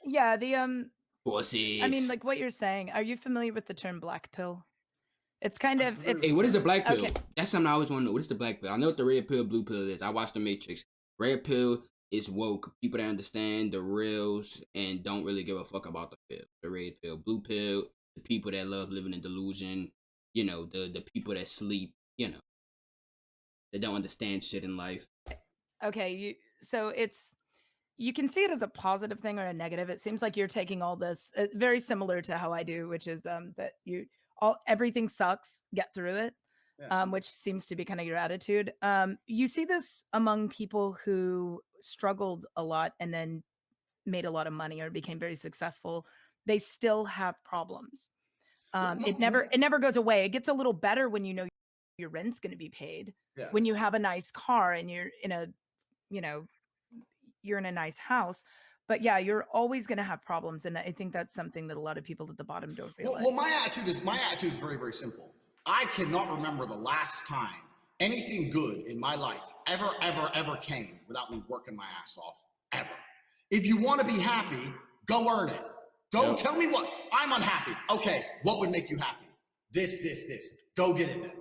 Yeah, the Pussies. I mean, like what you're saying. Are you familiar with the term black pill? It's kind of Hey, what is the black pill? Okay. That's something I always want to know. What is the black pill? I know what the red pill, blue pill is. I watched The Matrix. Red pill is woke. People that understand the reals and don't really give a fuck about the pill. The red pill. Blue pill, the people that love living in delusion. You know, the people that sleep, you know, that don't understand shit in life. Okay, so you can see it as a positive thing or a negative. It seems like you're taking all this very similar to how I do, which is that everything sucks, get through it, which seems to be kind of your attitude. You see this among people who struggled a lot and then made a lot of money or became very successful, they still have problems. It Mm, never goes away. It gets a little better when you know your rent's going to be paid, yeah. when you have a nice car and you know, you're in a nice house. But yeah, you're always going to have problems, and I think that's something that a lot of people at the bottom don't realize. Well, my attitude is very, very simple. I cannot remember the last time anything good in my life ever came without me working my ass off. Ever. If you want to be happy, go earn it. Go tell me what I'm unhappy. Okay, what would make you happy? This. Go get it then.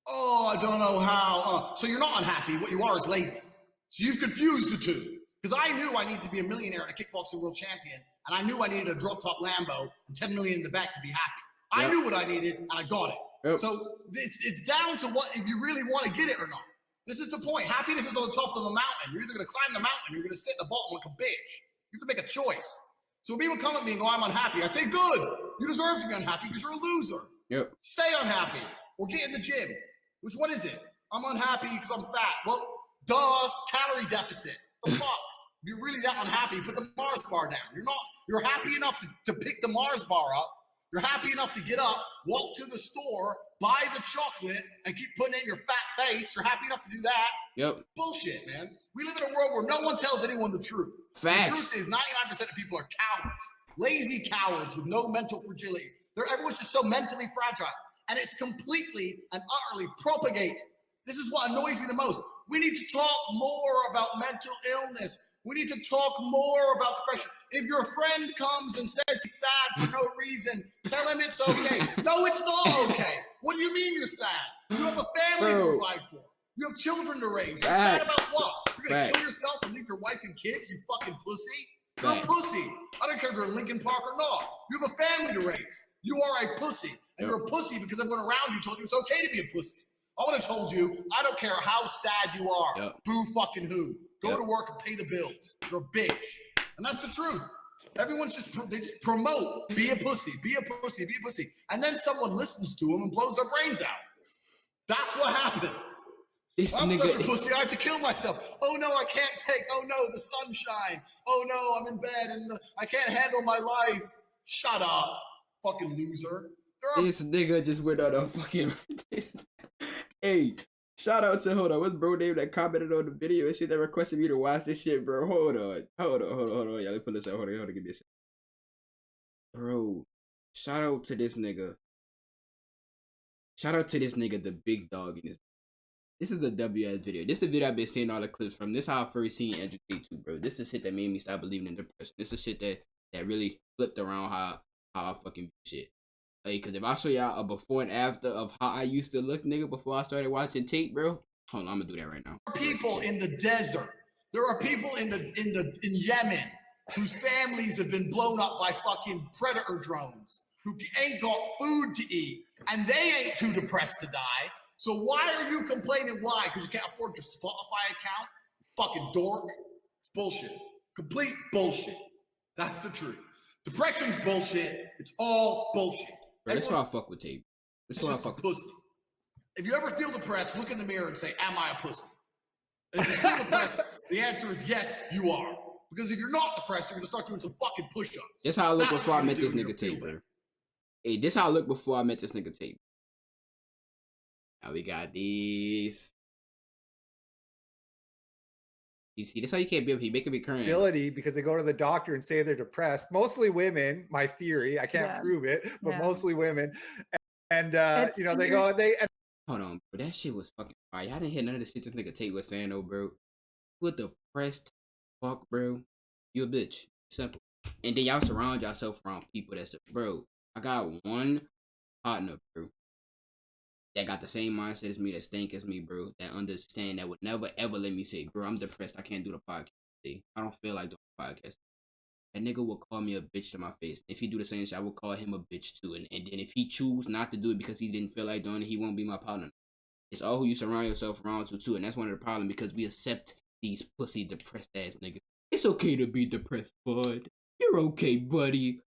Oh, I don't know how. So you're not unhappy. What you are is lazy. So you've confused the two. Because I knew I needed to be a millionaire and a kickboxing world champion, and I knew I needed a drop top Lambo and 10 million in the bank to be happy. I knew what I needed, and I got it. So it's down to what if you really want to get it or not. This is the point. Happiness is on the top of the mountain. You're either going to climb the mountain or you're going to sit at the bottom like a bitch. You have to make a choice. So when people come at me and go, I'm unhappy, I say, good. You deserve to be unhappy because you're a loser. Stay unhappy or get in the gym. Which one is it? I'm unhappy because I'm fat. Well, duh, calorie deficit. The fuck? If you're really that unhappy, put the Mars bar down. You're happy enough to pick the Mars bar up. You're happy enough to get up, walk to the store, buy the chocolate, and keep putting it in your fat face. You're happy enough to do that. Bullshit, man. We live in a world where no one tells anyone the truth. Facts. The truth is 99% of people are cowards. Lazy cowards with no mental fragility. Everyone's just so mentally fragile. And it's completely and utterly propagated. This is what annoys me the most. We need to talk more about mental illness. We need to talk more about depression. If your friend comes and says he's sad for no reason, tell him it's okay. No, it's not okay. What do you mean you're sad? You have a family to provide for. You have children to raise. You're sad about what? You're going to kill yourself and leave your wife and kids, you fucking pussy? You're a pussy. I don't care if you're in Lincoln Park or not. You have a family to raise. You are a pussy. And you're a pussy because everyone around you told you it's okay to be a pussy. I would have told you, I don't care how sad you are. Boo fucking who. Go to work and pay the bills. You're a bitch. And that's the truth. Everyone's they just promote, be a pussy, be a pussy, be a pussy. And then someone listens to them and blows their brains out. That's what happens. I'm such a pussy, I have to kill myself. Oh no, I can't take, oh no, the sunshine. Oh no, I'm in bed and I can't handle my life. Shut up, fucking loser. This nigga just went on a fucking... Hey, shout out to, hold on, what's bro name that commented on the video and shit that requested me to watch this shit, bro? Hold on. Y'all, let's put this out. Hold on, give me a second. Bro, shout out to this nigga. Shout out to this nigga, the big dog in this. This is the WS video. This is the video I've been seeing all the clips from. This is how I first seen Educate 2, bro. This is shit that made me stop believing in depression. This is shit that really flipped around how I fucking view shit. Like, cause if I show y'all a before and after of how I used to look, nigga, before I started watching Tate, bro. Hold on, I'm gonna do that right now. There are people in the desert. There are people in Yemen whose families have been blown up by fucking predator drones, who ain't got food to eat, and they ain't too depressed to die. So why are you complaining? Why? Because you can't afford your Spotify account? Fucking dork. It's bullshit. Complete bullshit. That's the truth. Depression's bullshit. It's all bullshit. Bro, that's why I fuck with Tate. That's why I fuck with pussy. If you ever feel depressed, look in the mirror and say, am I a pussy? And if you feel depressed, the answer is yes, you are. Because if you're not depressed, you're going to start doing some fucking push-ups. That's how I look before I met this nigga Tate, bro. Hey, this how I look before I met this nigga Tate. Now we got these. You see, that's how you can't be up here. Make it be current. Because they go to the doctor and say they're depressed. Mostly women, my theory. I can't prove it, but mostly women. And you know, they go, hold on, bro. That shit was fucking fire. I didn't hear none of the shit this nigga Tate was saying, though, bro. You a depressed fuck, bro. You a bitch. Simple. And then y'all surround yourself around people that's the, bro. I got one partner, bro, that got the same mindset as me, that stink as me, bro, that understand, that would never ever let me say, bro, I'm depressed, I can't do the podcast today. I don't feel like doing the podcast. That nigga will call me a bitch to my face. If he do the same shit, I will call him a bitch too. And then if he choose not to do it because he didn't feel like doing it, he won't be my partner. It's all who you surround yourself around to too. And that's one of the problems, because we accept these pussy depressed ass niggas. It's okay to be depressed, bud. You're okay, buddy.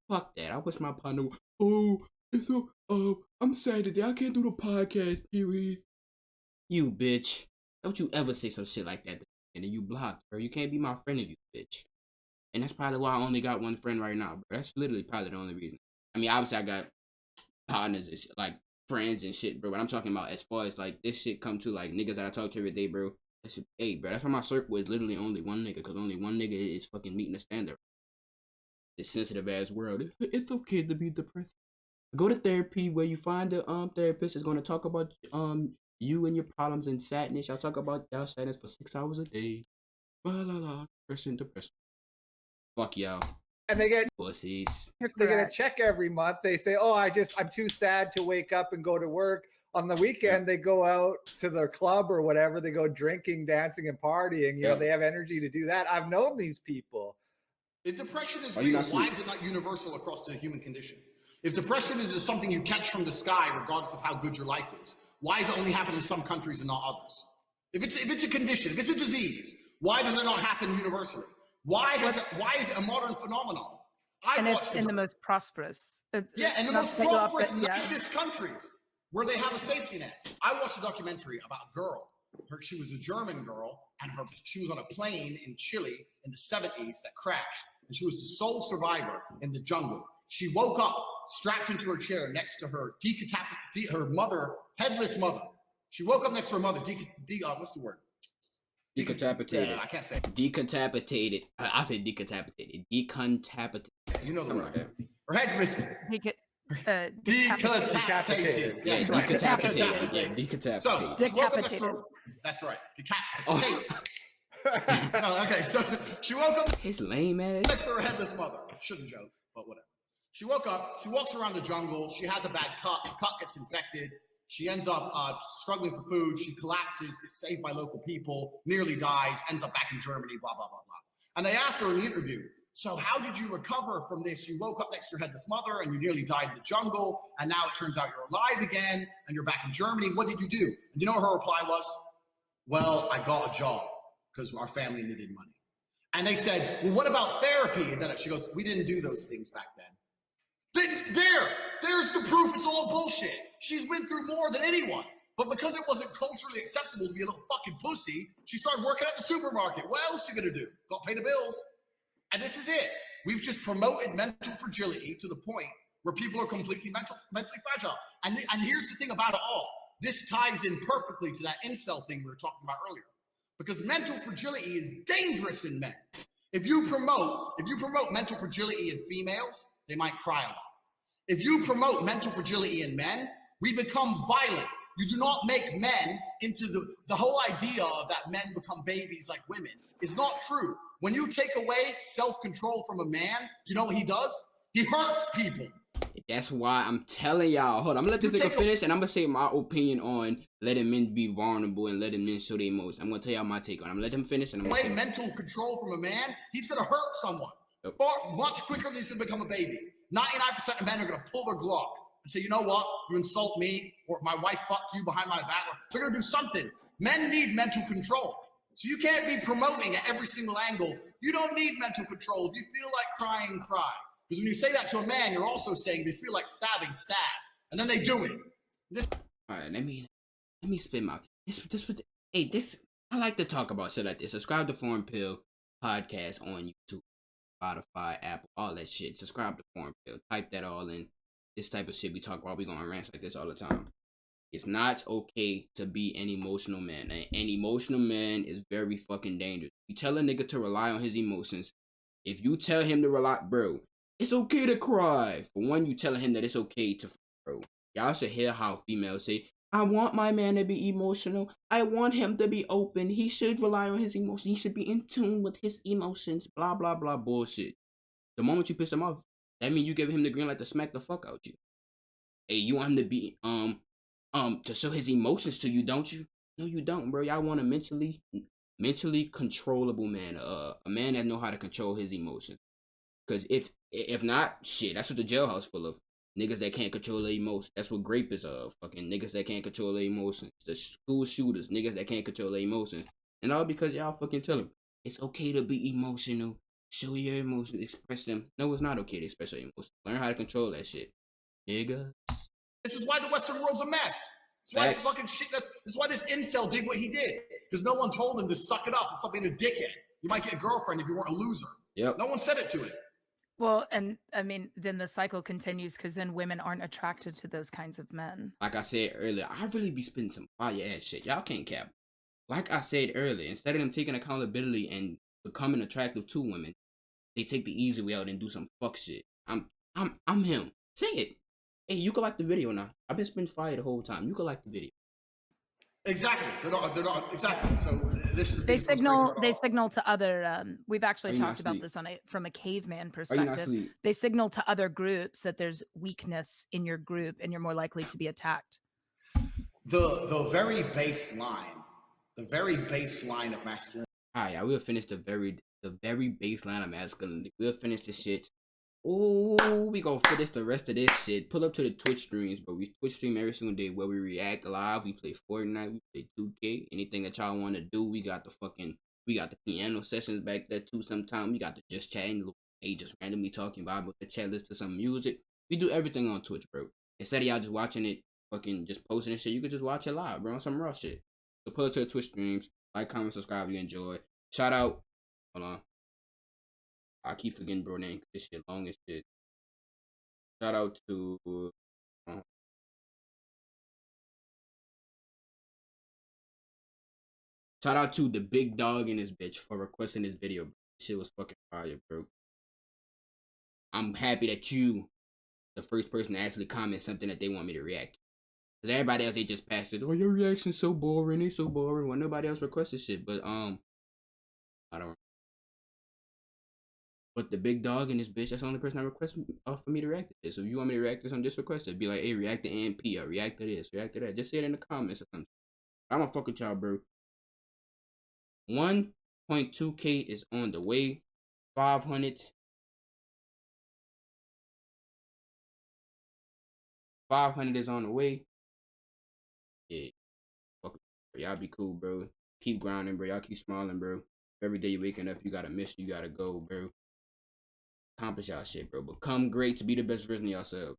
Fuck that. I wish my partner, oh, it's so, I'm sad today. I can't do the podcast, Peewee. You bitch. Don't you ever say some shit like that. And then you blocked, bro. You can't be my friend if you bitch. And that's probably why I only got one friend right now, bro. That's literally probably the only reason. I mean, obviously I got partners and shit, like friends and shit, bro. But I'm talking about as far as like this shit come to like niggas that I talk to every day, bro. That's hey, bro. That's why my circle is literally only one nigga, cause only one nigga is fucking meeting the standard. This sensitive ass world. It's okay to be depressed. Go to therapy where you find a therapist is gonna talk about you and your problems and sadness. Y'all talk about y'all sadness for 6 hours a day. La la la. Depression. Fuck y'all. And they get pussies. they get a check every month. They say, "Oh, I'm too sad to wake up and go to work." On the weekend, they go out to their club or whatever. They go drinking, dancing, and partying. You know, they have energy to do that. I've known these people. If depression is real, why is it not universal across the human condition? If depression is something you catch from the sky, regardless of how good your life is, why does it only happen in some countries and not others? If it's a condition, if it's a disease, why does it not happen universally? Why is it a modern phenomenon? It's in the most prosperous. In the most prosperous, nicest countries where they have a safety net. I watched a documentary about a girl. She was a German girl, and she was on a plane in Chile in the 70s that crashed, and she was the sole survivor in the jungle. She woke up strapped into her chair next to her her mother, headless mother. She woke up next to her mother. What's the word? Decapitated. I can't say. Decapitated. I say decapitated. Decapitated. You know the word. Her head's missing. Decapitated. Yeah, decapitated. Yeah, decapitated. So, decapitated. That's right. Decapitated. No, okay. So she woke up. His lame ass. Next to her headless mother. Shouldn't joke, but whatever. She woke up. She walks around the jungle. She has a bad cut. The cut gets infected. She ends up struggling for food. She collapses, gets saved by local people, nearly dies, ends up back in Germany, blah, blah, blah, blah. And they asked her in the interview, so how did you recover from this? You woke up next to your headless mother and you nearly died in the jungle. And now it turns out you're alive again and you're back in Germany. What did you do? And you know what her reply was? Well, I got a job because our family needed money. And they said, well, what about therapy? And then she goes, we didn't do those things back then. There's the proof. It's all bullshit. She's been through more than anyone. But because it wasn't culturally acceptable to be a little fucking pussy, she started working at the supermarket. What else you gonna do? Got to pay the bills. And this is it. We've just promoted mental fragility to the point where people are completely mentally fragile. And here's the thing about it all. This ties in perfectly to that incel thing we were talking about earlier. Because mental fragility is dangerous in men. If you promote mental fragility in females, they might cry a lot. If you promote mental fragility in men, we become violent. You do not make men into the whole idea of that men become babies like women is not true. When you take away self-control from a man, do you know what he does? He hurts people. That's why I'm telling y'all. Hold on, I'm gonna let this nigga finish, and I'm gonna say my opinion on letting men be vulnerable and letting men show their emotions. I'm gonna tell y'all my take on it. I'm gonna let him finish, and I'm gonna mental control from a man, he's gonna hurt someone far much quicker than he's gonna become a baby. 99% of men are gonna pull their Glock and say, you know what? You insult me, or my wife fucked you behind my back. They're gonna do something. Men need mental control. So you can't be promoting at every single angle. You don't need mental control. If you feel like crying, cry. Because when you say that to a man, you're also saying if you feel like stabbing, stab. And then they do it. All right, let me spin my I like to talk about shit like this. Subscribe to Foreign Pill podcast on YouTube, Spotify, Apple, all that shit. Subscribe to Foreign Pill. Type that all in. This type of shit we talk about. We go on rants like this all the time. It's not okay to be an emotional man. An emotional man is very fucking dangerous. You tell a nigga to rely on his emotions. If you tell him to rely, bro, it's okay to cry. For one, you telling him that it's okay to, bro. Y'all should hear how females say, I want my man to be emotional. I want him to be open. He should rely on his emotions. He should be in tune with his emotions. Blah, blah, blah bullshit. The moment you piss him off, that means you give him the green light to smack the fuck out you. Hey, you want him to be, to show his emotions to you, don't you? No, you don't, bro. Y'all want a mentally controllable man. A man that know how to control his emotions. Because if not, shit, that's what the jailhouse full of. Niggas that can't control their emotions. That's what grape is of. Fucking niggas that can't control their emotions. The school shooters, niggas that can't control their emotions. And all because y'all fucking tell them, it's okay to be emotional. Show your emotions, express them. No, it's not okay to express your emotions. Learn how to control that shit. Niggas. This is why the Western world's a mess. That's why this fucking shit, that's why this incel did what he did. Because no one told him to suck it up and stop being a dickhead. You might get a girlfriend if you weren't a loser. Yep. No one said it to it. Well, and I mean, then the cycle continues because then women aren't attracted to those kinds of men. Like I said earlier, I really be spitting some fire ass shit. Y'all can't cap. Like I said earlier, instead of them taking accountability and becoming attractive to women, they take the easy way out and do some fuck shit. I'm him. Say it. Hey, you can like the video now. I've been spitting fire the whole time. You can like the video. Exactly. They're not exactly. So this is the They thing that's crazy about they all- signal to other. We've Are actually you not talked about asleep? this on from a caveman Are you not perspective. asleep? They signal to other groups that there's weakness in your group and you're more likely to be attacked. the very baseline of masculinity. Alright, I will finish the very baseline of masculinity. We'll finish this shit. Oh, we gonna finish the rest of this shit. Pull up to the Twitch streams, but we Twitch stream every single day where we react live. We play Fortnite, we play 2K. Anything that y'all want to do, we got the piano sessions back there too. Sometimes we got the just chatting, just randomly talking about the chat list to some music. We do everything on Twitch, bro. Instead of y'all just watching it, fucking just posting and shit, you could just watch it live, bro, on some raw shit. So pull up to the Twitch streams, like, comment, subscribe if you enjoy. Shout out, hold on. I keep forgetting bro name because this shit long as shit. Shout out to shout out to the big dog in this bitch for requesting this video. This shit was fucking fire, bro. I'm happy that you, the first person to actually comment something that they want me to react to. Because everybody else, they just passed it. Oh, your reaction's so boring. They so boring. Well, nobody else requested shit. But I don't. But the big dog in this bitch, that's the only person I request for me to react to this. So if you want me to react to something, just request it. Be like, hey, react to AMP or react to this, react to that. Just say it in the comments or something. I'm gonna fuck with y'all, bro. 1.2K is on the way. 500 is on the way. Yeah. Fuck, y'all be cool, bro. Keep grinding, bro. Y'all keep smiling, bro. Every day you're waking up, you got a mission, you gotta go, bro. Accomplish y'all shit, bro. Become great to be the best version of yourself.